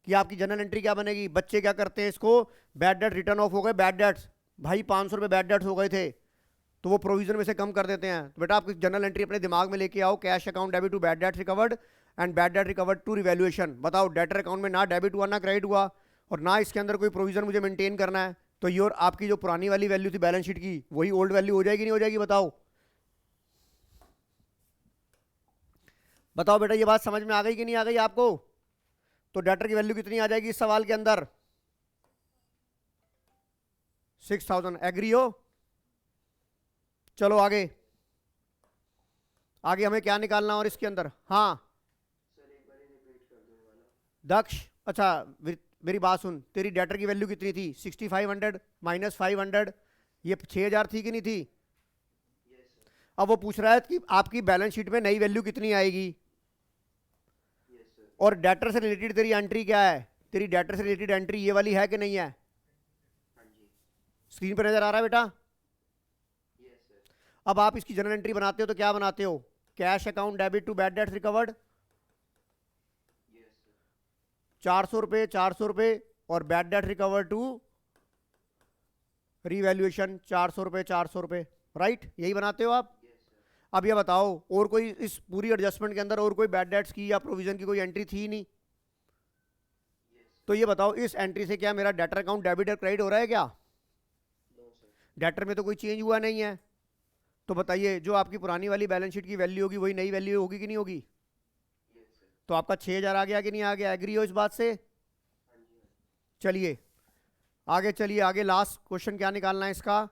कि आपकी जनरल एंट्री क्या बनेगी? बच्चे क्या करते हैं इसको, बैड डेट रिटर्न ऑफ हो गए, बैड डेट्स भाई 500 रुपये बैड डेट्स हो गए थे, तो वो प्रोविजन में से कम कर देते हैं। तो बेटा आपकी जनरल एंट्री अपने दिमाग में लेके आओ, cash account debit to bad debt recovered and bad debt recovered to revaluation. बताओ डेटर अकाउंट में ना डेबिट हुआ ना क्रेडिट हुआ, और ना इसके अंदर कोई प्रोविजन मुझे मेंटेन करना है, तो योर आपकी जो पुरानी वाली वैल्यू थी बैलेंस शीट की वही ओल्ड वैल्यू हो जाएगी नहीं हो जाएगी? बताओ बताओ बेटा, ये बात समझ में आ गई कि नहीं आ गई आपको? तो डेटर की वैल्यू कितनी आ जाएगी इस सवाल के अंदर? 6,000। एग्री हो? चलो आगे, आगे हमें क्या निकालना और इसके अंदर? हाँ दक्ष, अच्छा मेरी बात सुन, तेरी डेटर की वैल्यू कितनी थी? 6,500 माइनस 500, ये 6,000 थी कि नहीं थी? अब वो पूछ रहा है कि आपकी बैलेंस शीट में नई वैल्यू कितनी आएगी, और डेटर से रिलेटेड तेरी एंट्री क्या है? तेरी डेटर से रिलेटेड एंट्री ये वाली है कि नहीं है? स्क्रीन पर नजर आ रहा है बेटा? अब आप इसकी जनरल एंट्री बनाते हो तो क्या बनाते हो? Cash account debit to bad debt recovered 400 रुपये 400 रुपये, और bad debt recovered to revaluation 400 रुपये 400 रुपये, राइट? यही बनाते हो आप? अब ये बताओ और कोई इस पूरी एडजस्टमेंट के अंदर और कोई बैड डेट्स की या प्रोविजन की कोई एंट्री थी नहीं? तो ये बताओ इस एंट्री से क्या मेरा डेटर अकाउंट डेबिट और क्रेडिट हो रहा है क्या? डेटर में तो कोई चेंज हुआ नहीं है, तो बताइए जो आपकी पुरानी वाली बैलेंस शीट की वैल्यू होगी वही नई वैल्यू होगी कि नहीं होगी? तो आपका 6,000 आ गया कि नहीं आ गया? एग्री हो इस बात से? चलिए आगे, चलिए आगे, लास्ट क्वेश्चन क्या निकालना है इसका?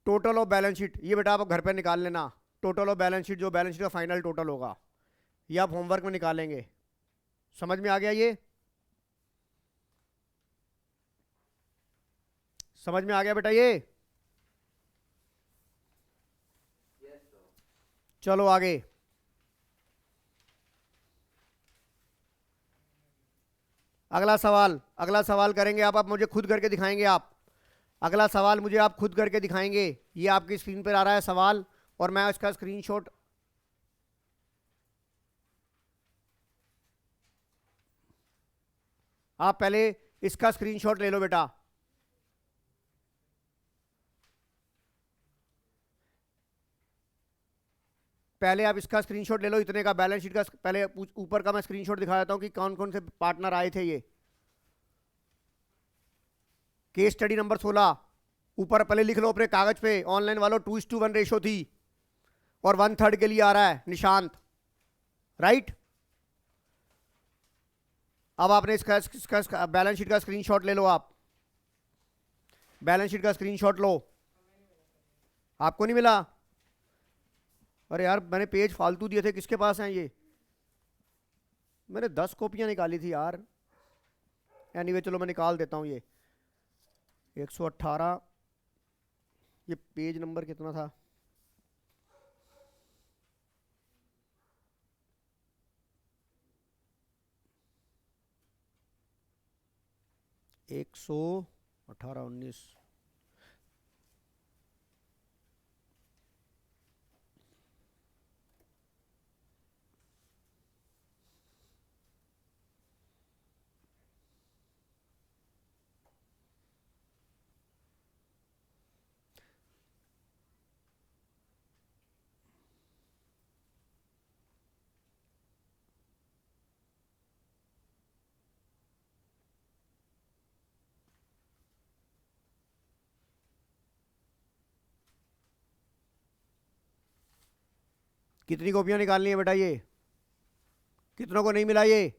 Total of balance sheet. ये बेटा आप घर पे निकाल लेना, टोटल ऑफ बैलेंस शीट, जो बैलेंस शीट का फाइनल टोटल होगा ये आप होमवर्क में निकालेंगे। समझ में आ गया ये? समझ में आ गया बेटा ये? चलो आगे। अगला सवाल करेंगे आप मुझे खुद करके दिखाएंगे आप। अगला सवाल मुझे आप खुद करके दिखाएंगे। ये आपकी स्क्रीन पर आ रहा है सवाल, और मैं इसका स्क्रीनशॉट, आप पहले इसका स्क्रीनशॉट ले लो बेटा। पहले आप इसका स्क्रीनशॉट ले लो, इतने का बैलेंस शीट का। पहले ऊपर का मैं स्क्रीनशॉट दिखा देता हूं कि कौन कौन से पार्टनर आए थे। ये केस स्टडी नंबर 16, ऊपर पहले लिख लो अपने कागज पे, ऑनलाइन वालों 2:1 रेशो थी, और 1/3 के लिए आ रहा है निशांत, राइट। अब आपने इसका बैलेंस शीट का स्क्रीनशॉट ले लो। आप बैलेंस शीट का स्क्रीनशॉट लो। आपको नहीं मिला? अरे यार, मैंने पेज फालतू दिए थे, किसके पास हैं ये? मैंने 10 कॉपियां निकाली थी यार। एनीवे चलो मैं निकाल देता हूँ ये 118। ये पेज नंबर कितना था? एक सौ 18-19। कितनी कॉपियां निकालनी है बेटा? ये कितनों को नहीं मिला ये?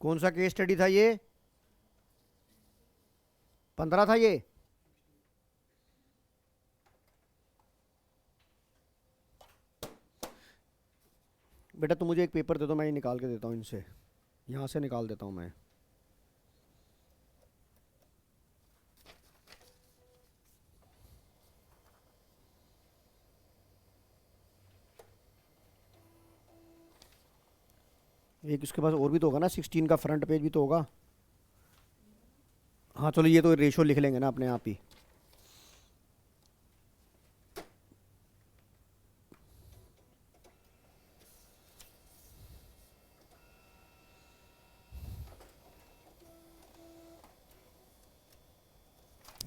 कौन सा केस स्टडी था ये? 15 था ये? बेटा तुम मुझे एक पेपर दे दो, मैं ये निकाल के देता हूँ इनसे, यहाँ से निकाल देता हूँ मैं। एक इसके पास और भी तो होगा ना, 16 का फ्रंट पेज भी तो होगा। हाँ चलो, ये तो रेशो लिख लेंगे ना अपने आप ही।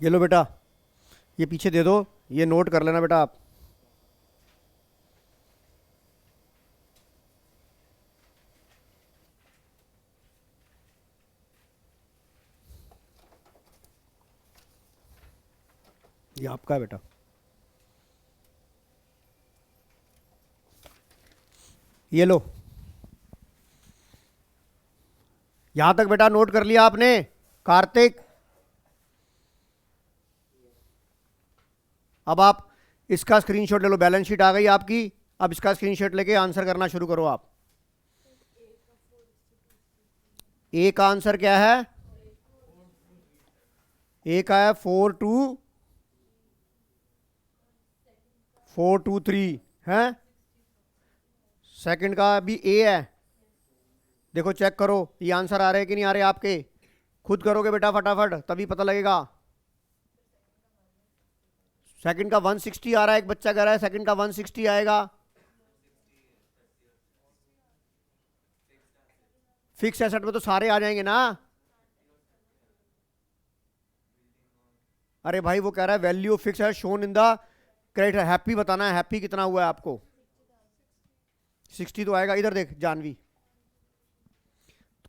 ये लो बेटा, ये पीछे दे दो, ये नोट कर लेना बेटा आप। ये आपका है बेटा। ये लो, यहां तक बेटा नोट कर लिया आपने? कार्तिक, अब आप इसका स्क्रीनशॉट ले लो, बैलेंस शीट आ गई आपकी। अब इसका स्क्रीनशॉट लेके आंसर करना शुरू करो आप। ए का आंसर क्या है? ए का है 42423 है। सेकंड का भी ए है। देखो चेक करो ये आंसर आ रहे हैं कि नहीं आ रहे आपके। खुद करोगे बेटा फटाफट, तभी पता लगेगा। सेकंड का 160 आ रहा है, एक बच्चा कह रहा है सेकंड का 160 आएगा। फिक्स एसेट में तो सारे आ जाएंगे ना। अरे भाई वो कह रहा है वैल्यू फिक्स है shown in the credit. Happy बताना है, हैप्पी कितना हुआ है आपको? 60 तो आएगा। इधर देख जानवी,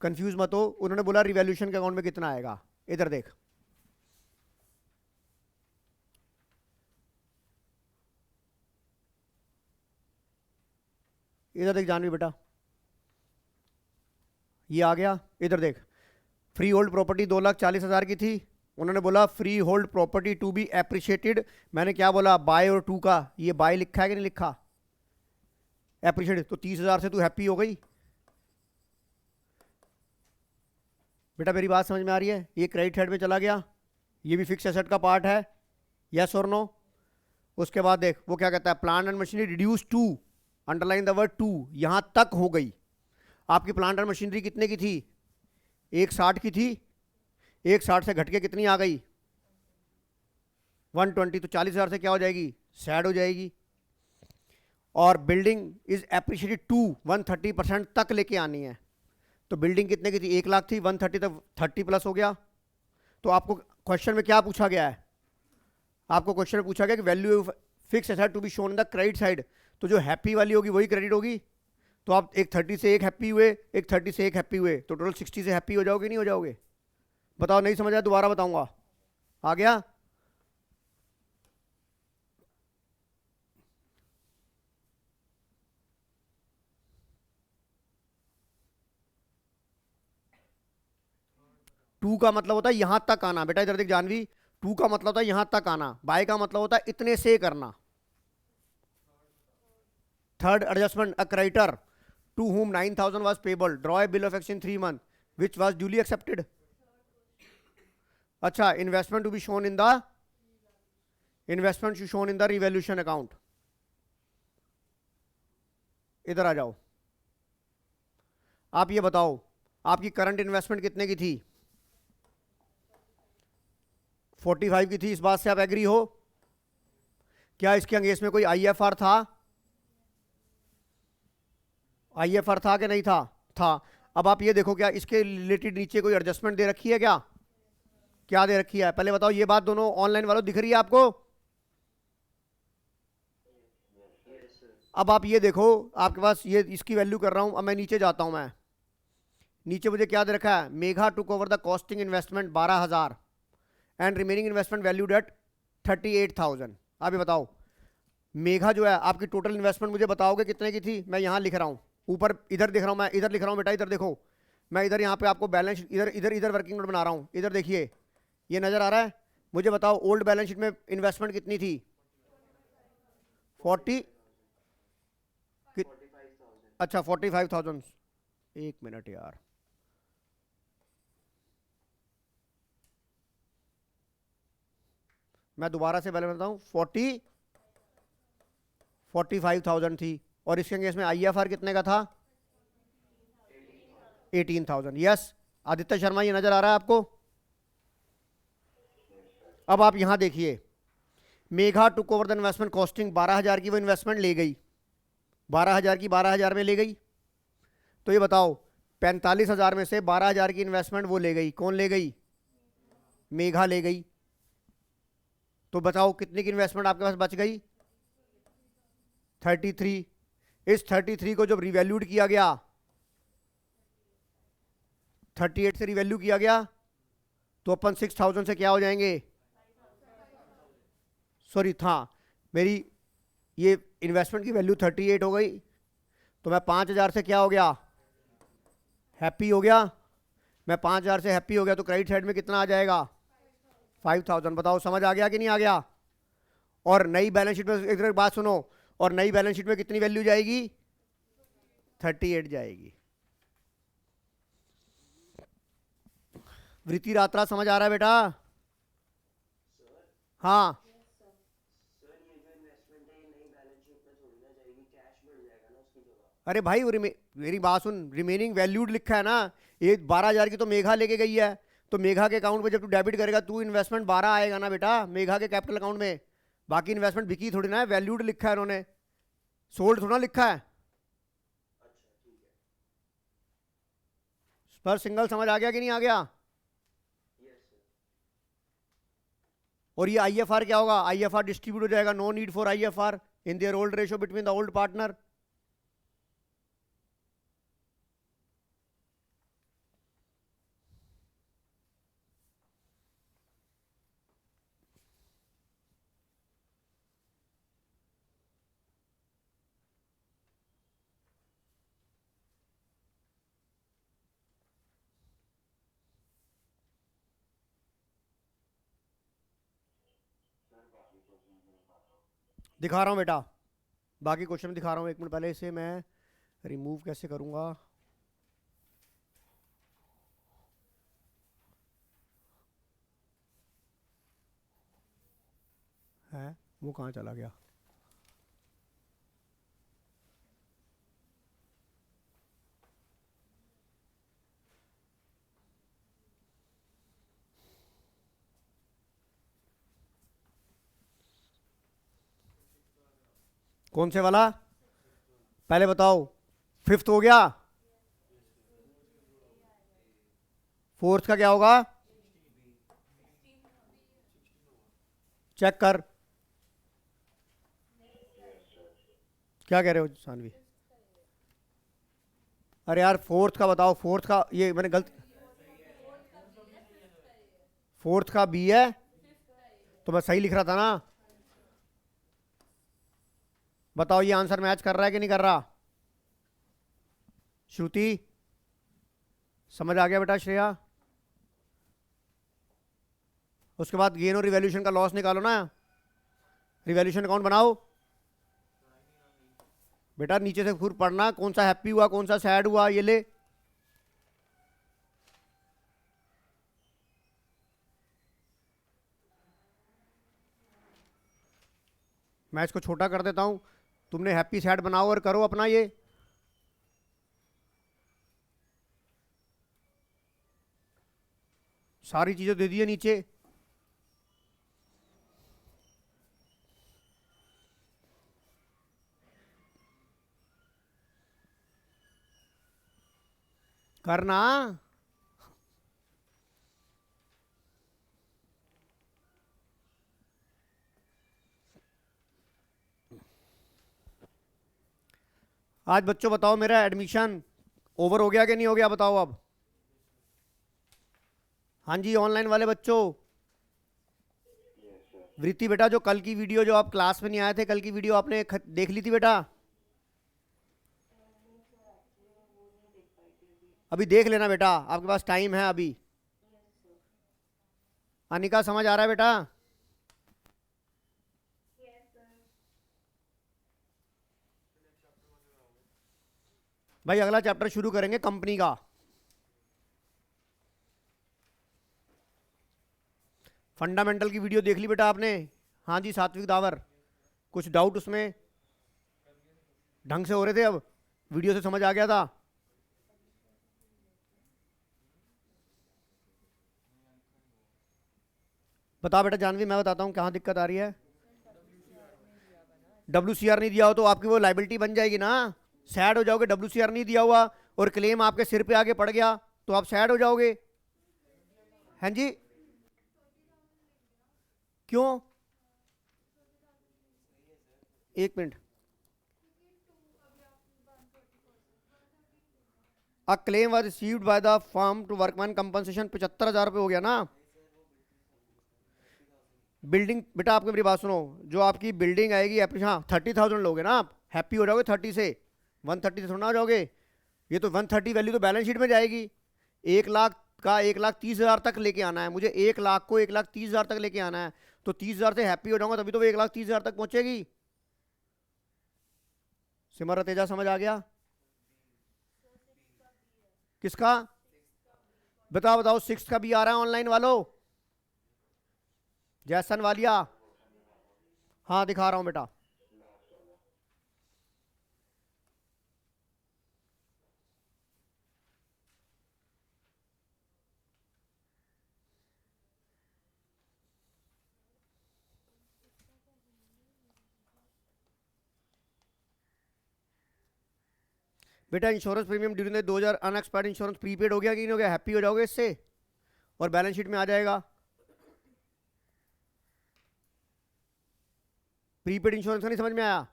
कंफ्यूज मत हो, उन्होंने बोला रिवैल्यूएशन के अकाउंट में कितना आएगा। इधर देख, इधर देख जानवी बेटा, ये आ गया। इधर देख, फ्री होल्ड प्रॉपर्टी 2,40,000 की थी, उन्होंने बोला freehold property to be appreciated. मैंने क्या बोला, बाय और टू का, ये बाय लिखा है कि नहीं लिखा? एप्रिशिएटेड, तो 30,000 से तू हैप्पी हो गई। बेटा मेरी बात समझ में आ रही है? ये क्रेडिट हेड में चला गया, ये भी फिक्स एसेट का पार्ट है, यस और नो। उसके बाद देख वो क्या कहता है, plant and machinery reduce to, underline the word to, यहां तक हो गई। आपकी प्लांट एंड मशीनरी कितने की थी? 160 की थी, 160 से घट के कितनी आ गई? 120, तो 40,000 से क्या हो जाएगी? सैड हो जाएगी। और बिल्डिंग इज एप्रिशिएटेड टू 130% तक लेके आनी है। तो बिल्डिंग कितने की थी? 1 लाख थी, 130 तक 30 प्लस हो गया। तो आपको क्वेश्चन में क्या पूछा गया है? आपको क्वेश्चन में पूछा गया कि value fix asset to be shown in the credit side, तो जो हैप्पी वाली होगी वही क्रेडिट होगी। तो आप एक 30 से एक हैप्पी हुए, एक 30 से एक हैप्पी हुए, तो टोटल 60 से हैप्पी हो जाओगे नहीं हो जाओगे? बताओ, नहीं समझ आया दोबारा बताऊंगा। आ गया? टू का मतलब होता है यहां तक आना। बेटा इधर देख जानवी, टू का मतलब होता है यहां तक आना, बाय का मतलब होता है इतने से करना। Third adjustment, a creditor to whom 9,000 was payable, draw a bill of exchange 3 months, which was duly accepted. अच्छा, investment to be shown in the, investment shown in the revaluation account. इधर आ जाओ, आप ये बताओ आपकी करंट इन्वेस्टमेंट कितने की थी? 45 की थी, इस बात से आप एग्री हो? क्या इसके अंगेंस्ट में कोई आईएफआर था? आईएफआर था कि नहीं था? था। अब आप ये देखो, क्या इसके रिलेटेड नीचे कोई एडजस्टमेंट दे रखी है क्या? क्या दे रखी है पहले बताओ। ये बात दोनों ऑनलाइन वालों दिख रही है आपको? अब आप ये देखो, आपके पास ये इसकी वैल्यू कर रहा हूं। अब मैं नीचे जाता हूं, मैं नीचे मुझे क्या दे रखा है? Megha took over the costing investment 12,000 and remaining investment valued at 38,000। आप ये बताओ, मेघा जो है आपकी टोटल इन्वेस्टमेंट मुझे बताओगे कितने की थी? मैं यहां लिख रहा हूं, ऊपर इधर दिख रहा हूं, मैं इधर लिख रहा हूं बेटा, इधर देखो, मैं इधर यहाँ पे आपको बैलेंस इधर इधर इधर वर्किंग नोट बना रहा हूं। इधर देखिए, ये नजर आ रहा है? मुझे बताओ ओल्ड बैलेंस शीट में इन्वेस्टमेंट कितनी थी? 40, अच्छा 45,000। एक मिनट यार, मैं दोबारा से पहले बताऊं, 45,000 थी। और इसके अंगेंस्ट में आईएफआर कितने का था? 18,000। यस आदित्य शर्मा, ये नजर आ रहा है आपको? अब आप यहां देखिए, Megha took over the investment costing 12,000 की वो इन्वेस्टमेंट ले गई, 12,000 की 12,000 में ले गई। तो ये बताओ 45,000 में से 12,000 की इन्वेस्टमेंट वो ले गई, कौन ले गई? मेघा ले गई। तो बताओ कितनी की इन्वेस्टमेंट आपके पास बच गई? 33। इस 33 को जब रिवैल्यूड किया गया, 38 से रिवैल्यू किया गया, तो अपन 6,000 से क्या हो जाएंगे? सॉरी था मेरी, ये इन्वेस्टमेंट की वैल्यू 38 हो गई, तो मैं 5,000 से क्या हो गया? हैप्पी हो गया। मैं 5,000 से हैप्पी हो गया, तो क्रेडिट साइड में कितना आ जाएगा? 5,000। बताओ समझ आ गया कि नहीं आ गया? और नई बैलेंस शीट में एक बात सुनो, और नई बैलेंस शीट में कितनी वैल्यू जाएगी? 38 जाएगी। वृत्ति रात्रा समझ आ रहा है बेटा? हाँ अरे भाई मेरी बात सुन, रिमेनिंग वैल्यूड लिखा है ना, ये 12,000 की तो मेघा लेके गई है, तो मेघा के अकाउंट में जब तू डेबिट करेगा, तू इन्वेस्टमेंट 12 आएगा ना बेटा मेघा के कैपिटल अकाउंट में। बाकी इन्वेस्टमेंट बिकी थोड़ी ना है, वैल्यूड लिखा है इन्होंने, सोल्ड थोड़ा लिखा है। पर सिंगल समझ आ गया कि नहीं आ गया? और ये आईएफआर क्या होगा? आईएफआर डिस्ट्रीब्यूट हो जाएगा, no need for IFR in their old ratio between the old partner. दिखा रहा हूं बेटा, बाकी क्वेश्चन दिखा रहा हूं, एक मिनट पहले इसे मैं रिमूव कैसे करूंगा। है वो कहाँ चला गया? कौन से वाला? पहले बताओ, फिफ्थ हो गया, फोर्थ का क्या होगा? चेक कर, क्या कह रहे हो सानवी? अरे यार फोर्थ का बताओ, फोर्थ का ये मैंने गलत, फोर्थ का बी है, तो मैं सही लिख रहा था ना? बताओ ये आंसर मैच कर रहा है कि नहीं कर रहा? श्रुति समझ आ गया बेटा? श्रेया, उसके बाद गेन और रिवैल्यूएशन का लॉस निकालो ना, रिवैल्यूएशन अकाउंट बनाओ बेटा, नीचे से फिर पढ़ना कौन सा हैप्पी हुआ कौन सा सैड हुआ, ये ले। मैं इसको छोटा कर देता हूं, तुमने हैप्पी सैड बनाओ और करो अपना ये। सारी चीजें दे दी है नीचे। करना, आज बच्चों बताओ मेरा एडमिशन ओवर हो गया कि नहीं हो गया? बताओ अब। हाँ जी, ऑनलाइन वाले बच्चों, वृत्ति बेटा जो कल की वीडियो जो आप क्लास में नहीं आए थे, कल की वीडियो आपने देख ली थी बेटा? अभी देख लेना बेटा, आपके पास टाइम है अभी। अनिका समझ आ रहा है बेटा? भाई अगला चैप्टर शुरू करेंगे कंपनी का। फंडामेंटल की वीडियो देख ली बेटा आपने? हाँ जी सात्विक दावर, कुछ डाउट उसमें ढंग से हो रहे थे, अब वीडियो से समझ आ गया था? बता बेटा जानवी, मैं बताता हूँ कहाँ दिक्कत आ रही है। WCR नहीं दिया हो तो आपकी वो लाइबिलिटी बन जाएगी ना, सैड हो जाओगे। WCR नहीं दिया हुआ और क्लेम आपके सिर पे आगे पड़ गया तो आप सैड हो जाओगे। हैं जी? क्यों? एक minute, a claim was received by the firm to workman compensation 75,000 रुपये हो गया ना। बिल्डिंग बेटा आपकी मेरी बात सुनो, जो आपकी बिल्डिंग आएगी, हाँ 30,000 लोगे ना आप, हैप्पी हो जाओगे 30 से, 130 से थोड़ा हो जाओगे। ये तो 130 वैल्यू तो बैलेंस शीट में जाएगी। 1 लाख का 1,30,000 तक लेके आना है मुझे, 1 लाख को 1,30,000 तक लेके आना है, तो 30,000 से हैप्पी हो जाऊंगा तभी तो वो 1,30,000 तक पहुंचेगी। सिमर तेजा समझ आ गया? किसका? बताओ बताओ, सिक्स का भी आ रहा है ऑनलाइन वालों? जैसन वालिया, हाँ दिखा रहा हूं बेटा। बेटा insurance premium during the 2000 unexpired insurance prepaid हो गया कि नहीं हो गया? हैप्पी हो जाओगे इससे और बैलेंस शीट में आ जाएगा। प्रीपेड इंश्योरेंस का नहीं समझ में आया?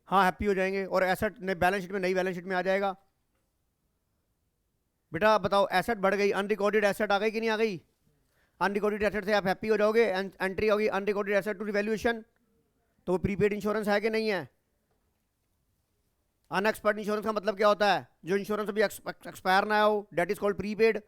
हाँ हैप्पी हो जाएंगे और एसेट बैलेंस शीट में, नई बैलेंस शीट में आ जाएगा। बेटा आप बताओ, एसेट बढ़ गई, अनरिकॉर्डेड एसेट आ गई कि नहीं आ गई? अनरिकॉर्डेड एसेट से आप हैप्पी हो जाओगे। एंट्री होगी अनरिकॉर्डेड एसेट टू रिवैल्यूएशन, तो वो प्रीपेड इंश्योरेंस है कि नहीं है? अनएक्सपर्ट इंश्योरेंस का मतलब क्या होता है? जो इंश्योरेंस अभी एक्सपायर ना हो, डेट इज कॉल्ड प्रीपेड।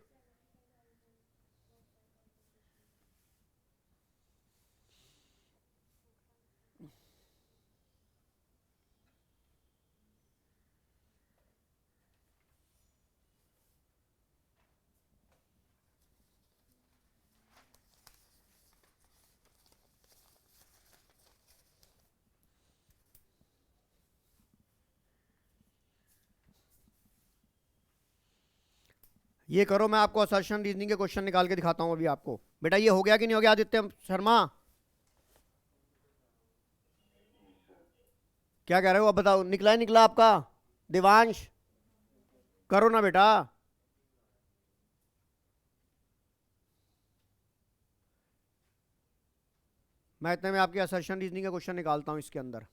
ये करो, मैं आपको असर्शन रीजनिंग के क्वेश्चन निकाल के दिखाता हूं अभी आपको। बेटा ये हो गया कि नहीं हो गया आदित्य शर्मा? क्या कह रहे हो अब बताओ, निकला ही निकला आपका? देवांश करो ना बेटा। मैं इतने में आपकी असर्शन रीजनिंग का क्वेश्चन निकालता हूं इसके अंदर।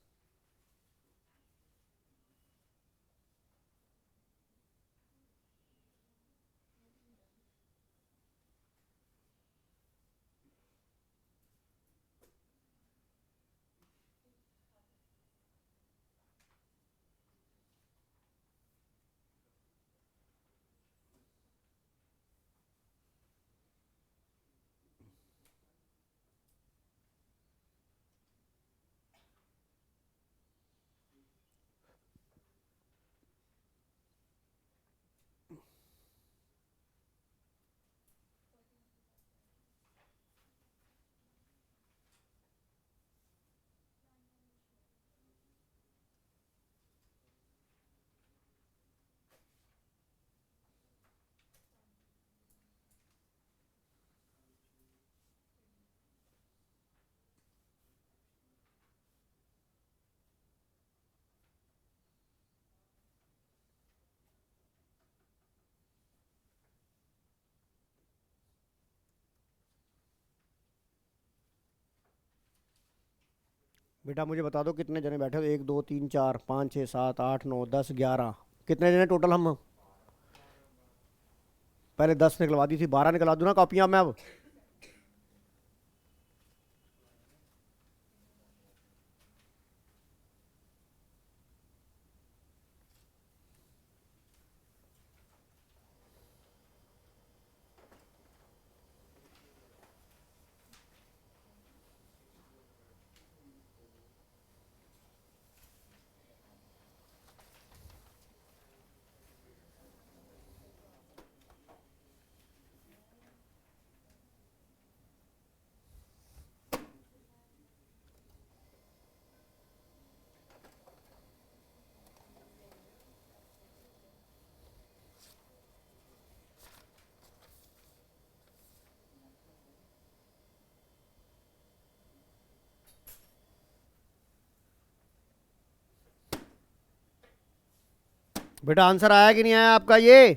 बेटा मुझे बता दो कितने जने बैठे हो? 1 2 3 4 5 6 7 8 9 10 11। कितने जने टोटल हम? पहले 10 निकलवा दी थी, 12 निकलवा दूं ना कॉपियां मैं अब? बेटा आंसर आया कि नहीं आया आपका ये?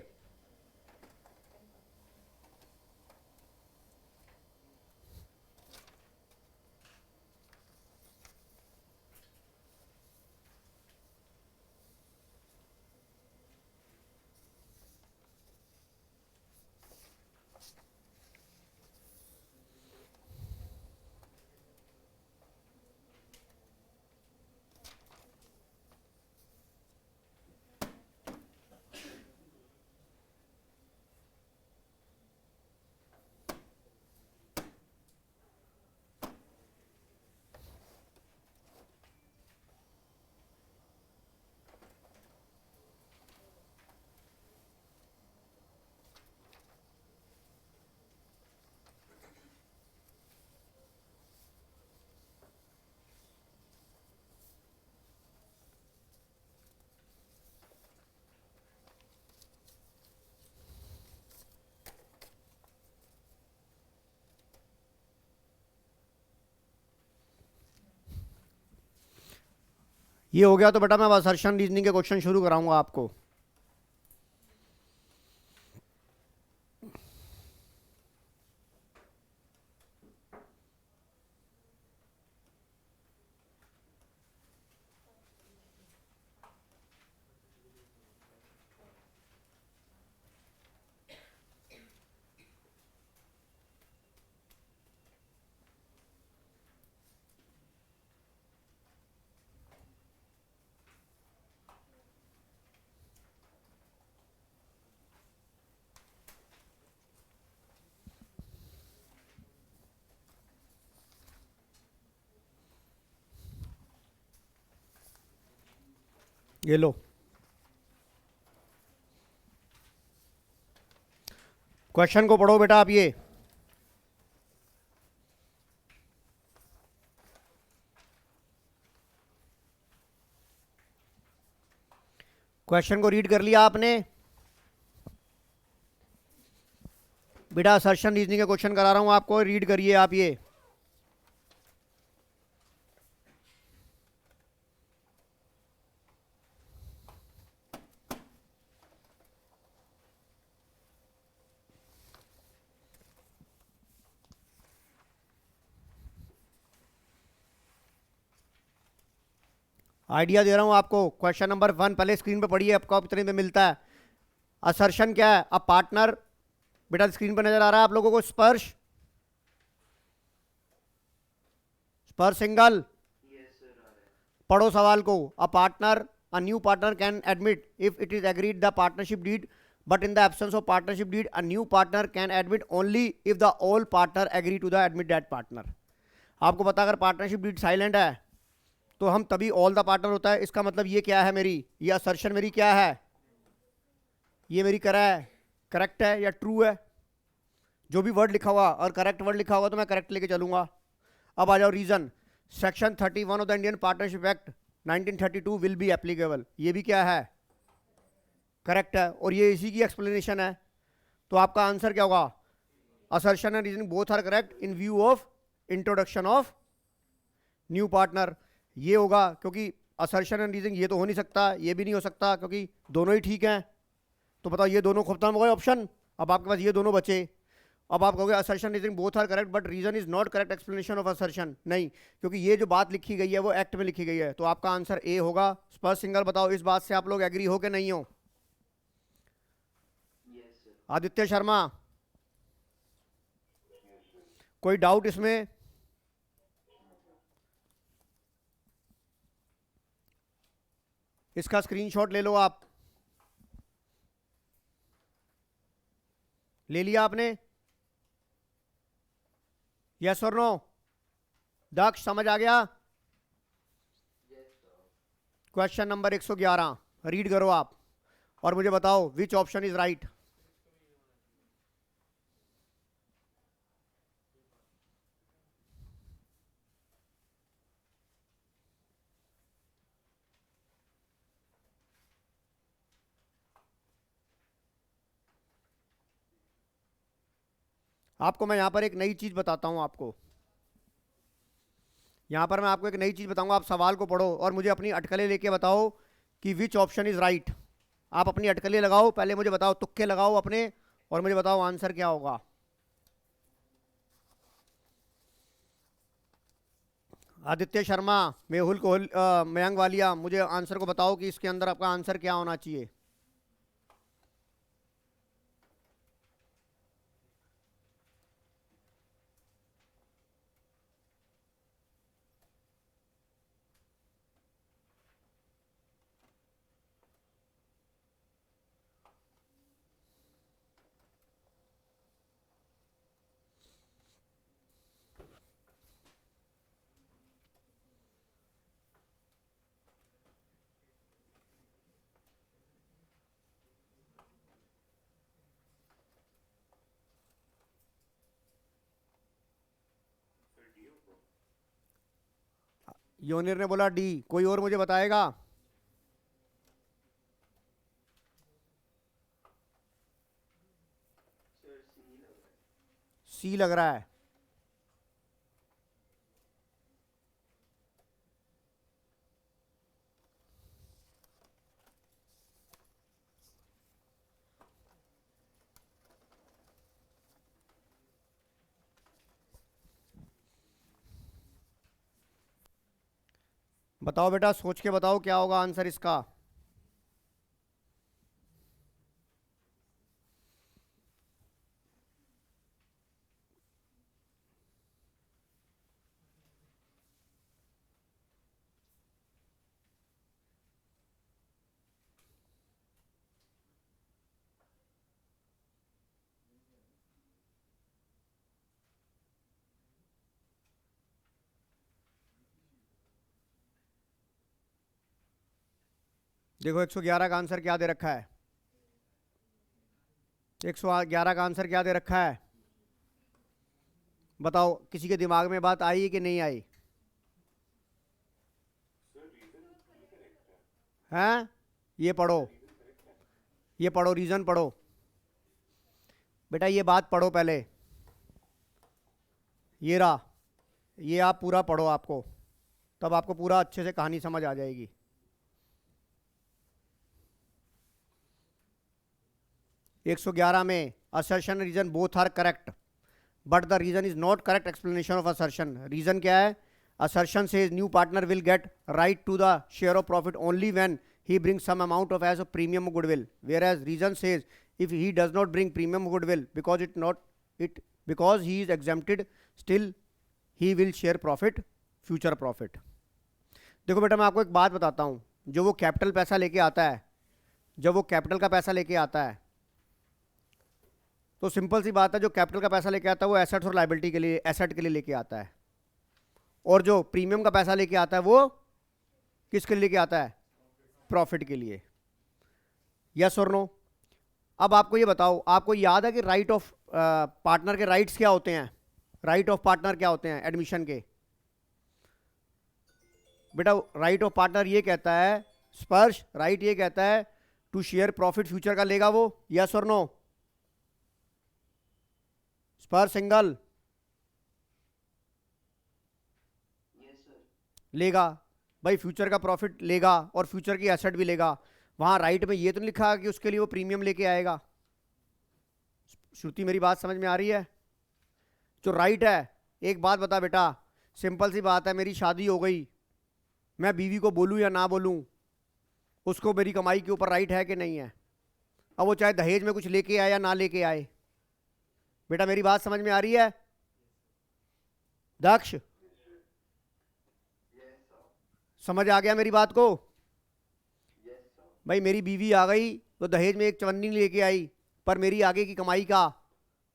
ये हो गया तो बेटा मैं अब असर्शन रीजनिंग के क्वेश्चन शुरू कराऊंगा आपको। ये लो, क्वेश्चन को पढ़ो बेटा आप। ये क्वेश्चन को रीड कर लिया आपने बेटा? असर्शन रीजनिंग के क्वेश्चन करा रहा हूं आपको, रीड करिए आप ये। आइडिया दे रहा हूं आपको। क्वेश्चन नंबर 1 पहले स्क्रीन पे पढ़िए, आपको इतने में मिलता है। असर्शन क्या है? अ पार्टनर, बेटा स्क्रीन पर नजर आ रहा है आप लोगों को, स्पर्श, स्पर्श सिंगल। पढ़ो सवाल को। A partner, a new partner can admit if it is agreed the partnership deed, but in the absence of partnership deed a new partner can admit only if the all partner agree to the admit that partner. आपको पता अगर पार्टनरशिप डीड साइलेंट है तो हम तभी ऑल द पार्टनर होता है। इसका मतलब ये क्या है मेरी, ये असर्शन मेरी क्या है, ये मेरी करा है, करेक्ट है या ट्रू है? जो भी वर्ड लिखा हुआ और करेक्ट वर्ड लिखा होगा तो मैं करेक्ट लेके चलूंगा। अब आ जाओ reason. Section 31 of the Indian partnership act 1932 will be applicable, ये भी क्या है, करेक्ट है, और ये इसी की एक्सप्लेनेशन है। तो आपका आंसर क्या होगा? Assertion and reasoning both are correct in view of introduction of new partner. ये होगा क्योंकि असर्शन एंड रीजनिंग ये तो हो नहीं सकता, ये भी नहीं हो सकता, क्योंकि दोनों ही ठीक हैं। तो बताओ ये दोनों खत्म हो गए ऑप्शन, अब आपके पास ये दोनों बचे। अब आप कहोगे assertion reasoning both are correct but reason is not correct explanation of assertion. नहीं, क्योंकि ये जो बात लिखी गई है वो एक्ट में लिखी गई है। तो आपका आंसर ए होगा। स्पर्श सिंगल। बताओ इस बात से आप लोग एग्री हो कि नहीं हो? आदित्य शर्मा, कोई डाउट इसमें? इसका स्क्रीनशॉट ले लो आप। ले लिया आपने? यस और नो? दक्ष समझ आ गया? क्वेश्चन नंबर 111 रीड करो आप और मुझे बताओ विच ऑप्शन इज राइट। आपको मैं यहां पर एक नई चीज बताता हूं आपको। यहां पर मैं आपको एक नई चीज बताऊंगा, आप सवाल को पढ़ो और मुझे अपनी अटकलें लेके बताओ कि विच ऑप्शन इज राइट। आप अपनी अटकलें लगाओ, पहले मुझे बताओ, तुक्के लगाओ अपने, और मुझे बताओ आंसर क्या होगा। आदित्य शर्मा, मेहुल कोहली, मयंक वालिया, मुझे आंसर को बताओ कि इसके अंदर आपका आंसर क्या होना चाहिए। योनिर ने बोला डी, कोई और मुझे बताएगा? सी लग रहा है। बताओ बेटा, सोच के बताओ क्या होगा आंसर इसका। देखो 111 का आंसर क्या दे रखा है, 111 का आंसर क्या दे रखा है, बताओ किसी के दिमाग में बात आई कि नहीं आई? हैं? ये पढ़ो, ये पढ़ो, रीजन पढ़ो बेटा, ये बात पढ़ो पहले। ये रहा, ये आप पूरा पढ़ो, आपको तब आपको पूरा अच्छे से कहानी समझ आ जाएगी। एक 111 में assertion reason both are correct but the reason is not correct explanation of assertion. Reason क्या है? Assertion says new partner will get right to the share of profit only when he brings some amount of as a premium goodwill, whereas reason says if he does not bring premium goodwill because he is exempted, still he will share profit, future profit। देखो बेटा, मैं आपको एक बात बताता हूँ, जो वो कैपिटल पैसा लेके आता है, जब वो कैपिटल का पैसा लेके आता है तो सिंपल सी बात है, जो कैपिटल का पैसा लेके आता है वो एसेट्स और लाइबिलिटी के लिए, एसेट के लिए लेके आता है, और जो प्रीमियम का पैसा लेके आता है वो किसके लिए लेके आता है? प्रॉफिट के लिए। यस और नो? अब आपको ये बताओ, आपको याद है कि राइट ऑफ पार्टनर के राइट्स क्या होते हैं? राइट ऑफ पार्टनर क्या होते हैं एडमिशन के? बेटा राइट ऑफ पार्टनर ये कहता है, स्पर्श राइट ये कहता है टू शेयर प्रॉफिट फ्यूचर का लेगा वो। यस और नो? स्पर्श सिंगल लेगा भाई, फ्यूचर का प्रॉफिट लेगा और फ्यूचर की एसेट भी लेगा। वहां राइट में ये तो नहीं लिखा कि उसके लिए वो प्रीमियम लेके आएगा। श्रुति मेरी बात समझ में आ रही है? जो राइट है, एक बात बता बेटा, सिंपल सी बात है, मेरी शादी हो गई, मैं बीवी को बोलूं या ना बोलूं, उसको मेरी कमाई के ऊपर राइट है कि नहीं है? अब वो चाहे दहेज में कुछ लेके आए या ना लेके आए। बेटा मेरी बात समझ में आ रही है दक्ष? समझ आ गया मेरी बात को? भाई मेरी बीवी आ गई तो दहेज में एक चवन्नी लेके आई, पर मेरी आगे की कमाई का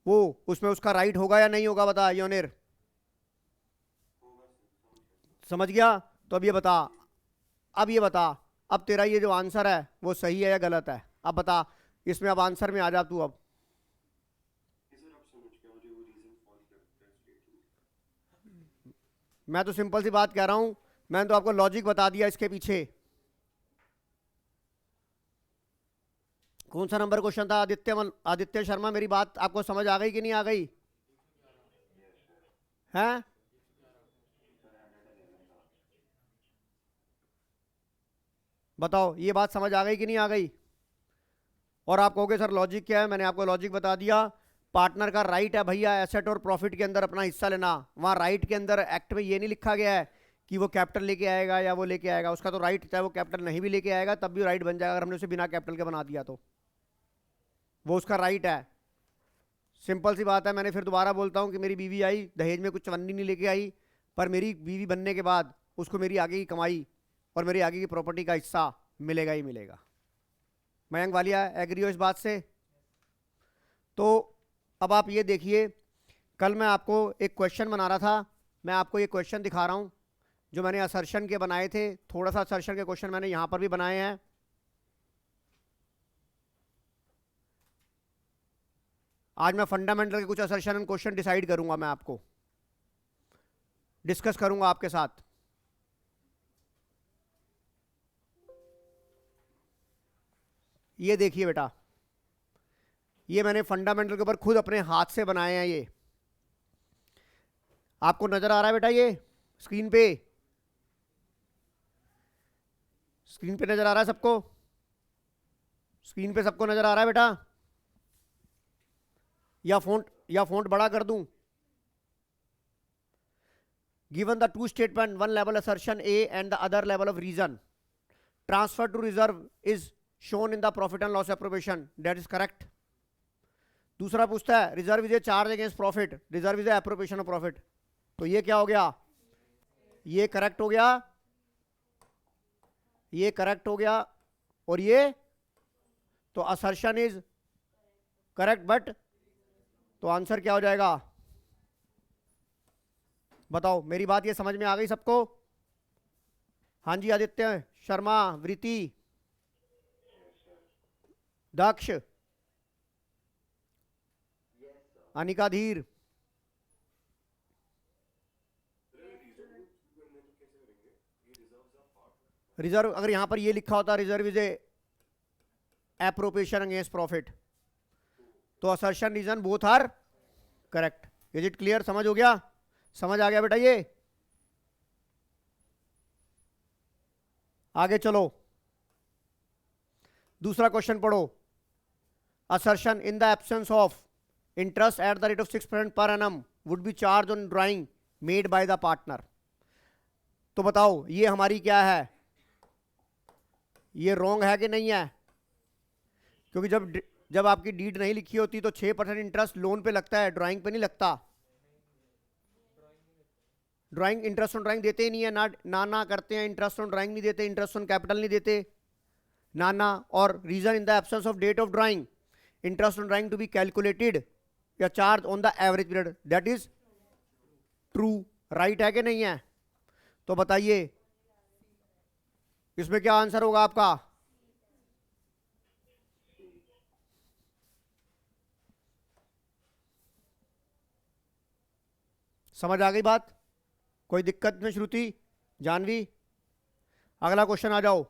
वो उसमें उसका राइट होगा या नहीं होगा? बता योनिर। समझ गया? तो अब ये बता, अब ये बता, अब तेरा ये जो आंसर है वो सही है या गलत है? अब बता, इसमें अब आंसर में आ जा तू। अब मैं तो सिंपल सी बात कह रहा हूं, मैंने तो आपको लॉजिक बता दिया इसके पीछे। कौन सा नंबर क्वेश्चन था आदित्य शर्मा? मेरी बात आपको समझ आ गई कि नहीं आ गई? हैं? बताओ, ये बात समझ आ गई कि नहीं आ गई? और आप कहोगे सर लॉजिक क्या है? मैंने आपको लॉजिक बता दिया। पार्टनर का राइट है भैया एसेट और प्रॉफिट के अंदर अपना हिस्सा लेना। वहां राइट के अंदर एक्ट में ये नहीं लिखा गया है कि वो कैपिटल लेके आएगा या वो लेके आएगा। उसका तो राइट, चाहे वो कैपिटल नहीं भी लेके आएगा तब भी राइट बन जाएगा, अगर हमने उसे बिना कैपिटल के बना दिया तो वो उसका राइट है। सिंपल सी बात है। मैंने फिर दोबारा बोलता हूँ कि मेरी बीवी आई, दहेज में कुछ चवन्नी नहीं लेके आई, पर मेरी बीवी बनने के बाद उसको मेरी आगे की कमाई और मेरी आगे की प्रॉपर्टी का हिस्सा मिलेगा ही मिलेगा। मयंक वालिया एग्री हो इस बात से? तो अब आप ये देखिए, कल मैं आपको एक क्वेश्चन बना रहा था, मैं आपको ये क्वेश्चन दिखा रहा हूँ जो मैंने असर्शन के बनाए थे। थोड़ा सा असर्शन के क्वेश्चन मैंने यहाँ पर भी बनाए हैं। आज मैं फंडामेंटल के कुछ असर्शन एंड क्वेश्चन डिसाइड करूंगा, मैं आपको डिस्कस करूंगा आपके साथ। ये देखिए बेटा, ये मैंने फंडामेंटल के ऊपर खुद अपने हाथ से बनाए हैं। ये आपको नजर आ रहा है बेटा? ये स्क्रीन पे, स्क्रीन पे नजर आ रहा है सबको? स्क्रीन पे सबको नजर आ रहा है बेटा? या फ़ॉन्ट बड़ा कर दूं? given the two statement, one label assertion A and the other label of reason, transfer to reserve is shown in the profit and loss appropriation, that is correct. दूसरा पूछता है reserve is A charge against profit, reserve is a appropriation of profit, तो ये क्या हो गया, ये करेक्ट हो गया, ये करेक्ट हो गया, और ये तो असर्शन इज करेक्ट, बट तो आंसर क्या हो जाएगा, बताओ मेरी बात ये समझ में आ गई सबको? हाँ जी, आदित्य शर्मा, वृति, दक्ष, अनिका धीर, रिजर्व अगर यहां पर ये लिखा होता reserve is a appropriation against profit, तो assertion reason both are correct. Is it clear? समझ हो गया? समझ आ गया बेटा? ये आगे चलो, दूसरा क्वेश्चन पढ़ो। Assertion in the absence of interest eight the rate of 6% per annum would be charge on drawing made by the partner. तो बताओ ये हमारी क्या है, ये रॉन्ग है कि नहीं है? क्योंकि जब आपकी डीड नहीं लिखी होती तो 6% इंटरेस्ट लोन पे लगता है, ड्राइंग पे नहीं लगता। ड्राइंग इंटरेस्ट ऑन ड्राइंग देते ही नहीं है, ना करते हैं, इंटरेस्ट ऑन ड्राइंग नहीं देते, इंटरेस्ट ऑन कैपिटल नहीं देते, ना। और reason in the absence of date of drawing interest on drawing to be calculated या charge on the average period, that is true. Right है कि नहीं है? तो बताइए इसमें क्या आंसर होगा आपका? समझ आ गई बात? कोई दिक्कत में श्रुति, जानवी? अगला क्वेश्चन आ जाओ।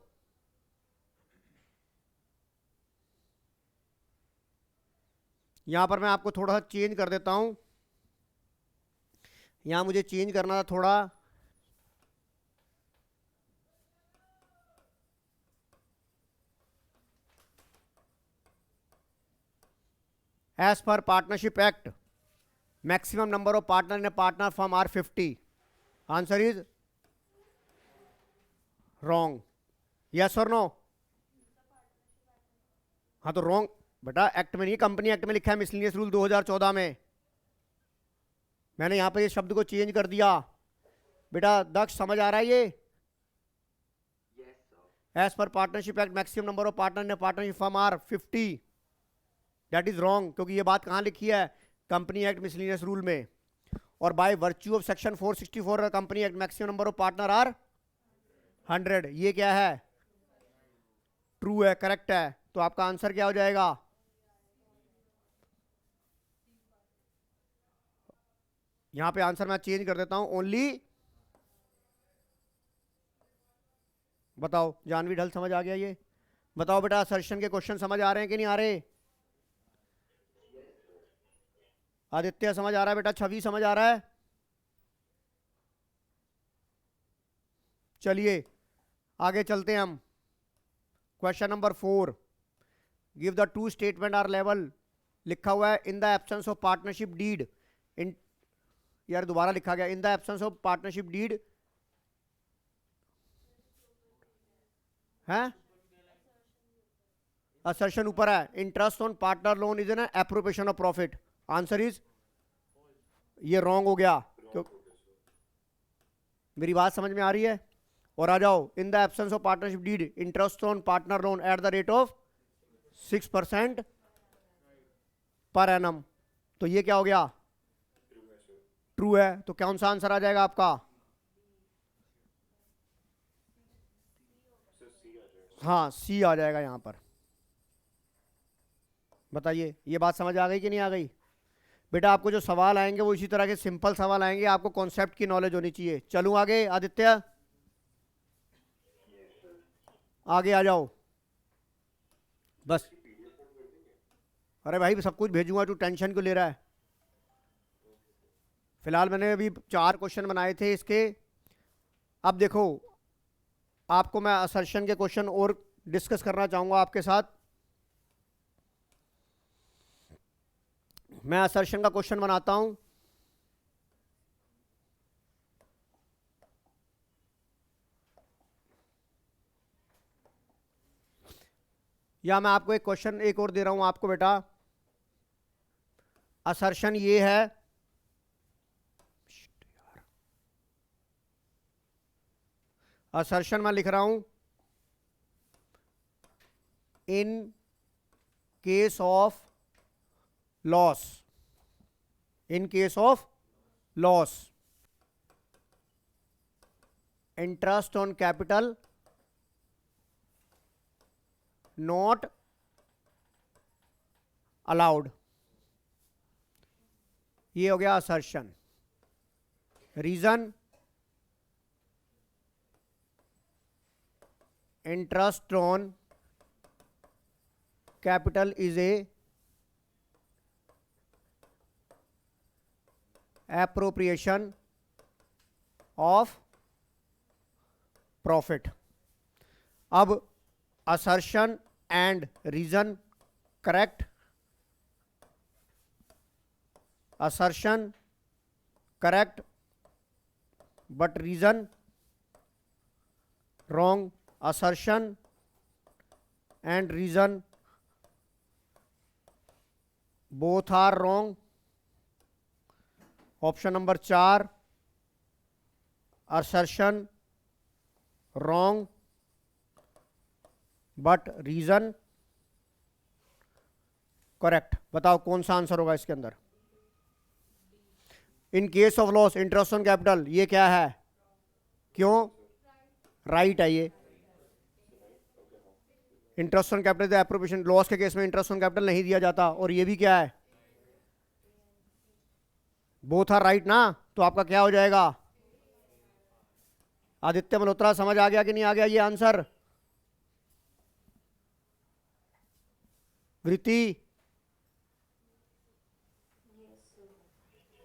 यहां पर मैं आपको थोड़ा सा चेंज कर देता हूं, यहां मुझे चेंज करना था थोड़ा। As per partnership act maximum number of partner in a partner firm are 50। Answer is wrong. Yes और नो? हाँ तो रॉन्ग बेटा, एक्ट में नहीं, कंपनी एक्ट में लिखा है, मिसलिनियस रूल 2014 में। मैंने यहां पर ये शब्द को चेंज कर दिया बेटा। दक्ष समझ आ रहा है ये? As per partnership act maximum number of partner in a partnership firm are 50, that is wrong, क्योंकि ये बात कहां लिखी है? कंपनी एक्ट मिसलिनियस रूल में। और by virtue of section 464 company act maximum number of partner are 100। ये क्या है? ट्रू है, करेक्ट है। तो आपका आंसर क्या हो जाएगा? यहां पे आंसर मैं चेंज कर देता हूं, ओनली। बताओ जानवी ढल, समझ आ गया ये? बताओ बेटा, असर्शन के क्वेश्चन समझ आ रहे हैं कि नहीं आ रहे? आदित्य समझ आ रहा है बेटा? छवि समझ आ रहा है? चलिए आगे चलते हैं हम। Question number 4, give the two statement are level. लिखा हुआ है in the absence of partnership deed in, यार दोबारा लिखा गया, in the absence of partnership deed है, असर्शन ऊपर है, interest on partner loan is an appropriation of profit. Answer is, ये रॉन्ग हो गया। क्यों? मेरी बात समझ में आ रही है? और आ जाओ, in the absence of partnership deed interest on partner loan at the rate of 6% per annum, तो ये क्या हो गया? ट्रू है। तो कौन सा आंसर आ जाएगा आपका? हाँ, सी आ जाएगा यहां पर। बताइए ये बात समझ आ गई कि नहीं आ गई? बेटा आपको जो सवाल आएंगे वो इसी तरह के सिंपल सवाल आएंगे, आपको कॉन्सेप्ट की नॉलेज होनी चाहिए। चलूं आगे? आदित्य आगे आ जाओ बस। अरे भाई सब कुछ भेजूंगा, तू टेंशन क्यों ले रहा है? फिलहाल मैंने अभी 4 क्वेश्चन बनाए थे इसके। अब देखो, आपको मैं असर्शन के क्वेश्चन और डिस्कस करना चाहूंगा आपके साथ। मैं असर्शन का क्वेश्चन बनाता हूं। या मैं आपको एक क्वेश्चन एक और दे रहा हूं आपको बेटा, असर्शन ये है, असर्शन मैं लिख रहा हूं in case of loss, in case of loss interest on capital not allowed. ये हो गया assertion. Reason, interest on capital is a appropriation of profit. अब assertion and reason correct, assertion correct but reason wrong, assertion and reason both are wrong। Option number 4 assertion wrong but reason correct. बताओ कौन सा आंसर होगा इसके अंदर? इन case of loss interest on capital, ये क्या है? क्यों राइट है ये? Interest on capital appropriation, loss के केस में इंटरेस्ट ऑन कैपिटल नहीं दिया जाता, और ये भी क्या है? बोथ आर राइट ना, तो आपका क्या हो जाएगा? आदित्य मल्होत्रा समझ आ गया कि नहीं आ गया ये आंसर? वृत्ति,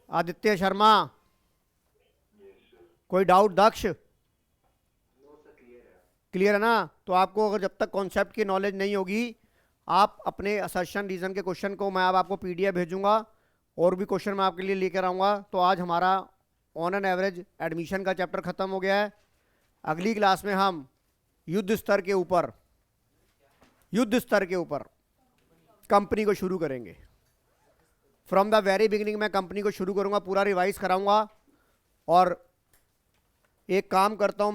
आदित्य शर्मा, कोई डाउट? दक्ष, क्लियर है ना? तो आपको अगर जब तक कॉन्सेप्ट की नॉलेज नहीं होगी, आप अपने असर्शन रीजन के क्वेश्चन को मैं अब आपको पीडीएफ भेजूंगा और भी क्वेश्चन मैं आपके लिए लेकर आऊंगा। तो आज हमारा ऑन एन एवरेज एडमिशन का चैप्टर खत्म हो गया है। अगली क्लास में हम युद्ध स्तर के ऊपर, युद्ध स्तर के ऊपर कंपनी को शुरू करेंगे। फ्रॉम द वेरी बिगिनिंग मैं कंपनी को शुरू करूंगा, पूरा रिवाइज कराऊंगा। और एक काम करता हूं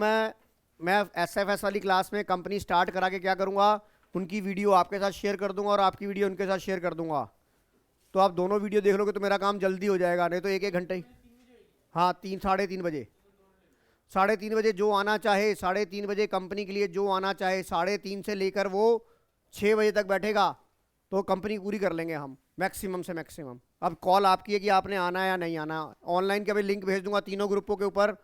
मैं एसएफएस वाली क्लास में कंपनी स्टार्ट करा के क्या करूंगा, उनकी वीडियो आपके साथ शेयर कर दूंगा और आपकी वीडियो उनके साथ शेयर कर दूंगा। तो आप दोनों वीडियो देख लोगे तो मेरा काम जल्दी हो जाएगा, नहीं तो एक घंटे ही। हाँ 3-3:30 बजे, 3:30 बजे जो आना चाहे, 3:30 बजे कंपनी के लिए जो आना चाहे, 3:30 से लेकर वो 6 बजे तक बैठेगा तो कंपनी पूरी कर लेंगे हम, मैक्सिमम से मैक्सिमम। अब कॉल आपकी है कि आपने आना है या नहीं आना। ऑनलाइन का भी लिंक भेज दूंगा तीनों ग्रुपों के ऊपर,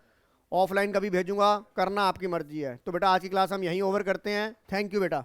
ऑफलाइन का भी भेजूंगा, करना आपकी मर्जी है। तो बेटा आज की क्लास हम यहीं ओवर करते हैं। थैंक यू बेटा।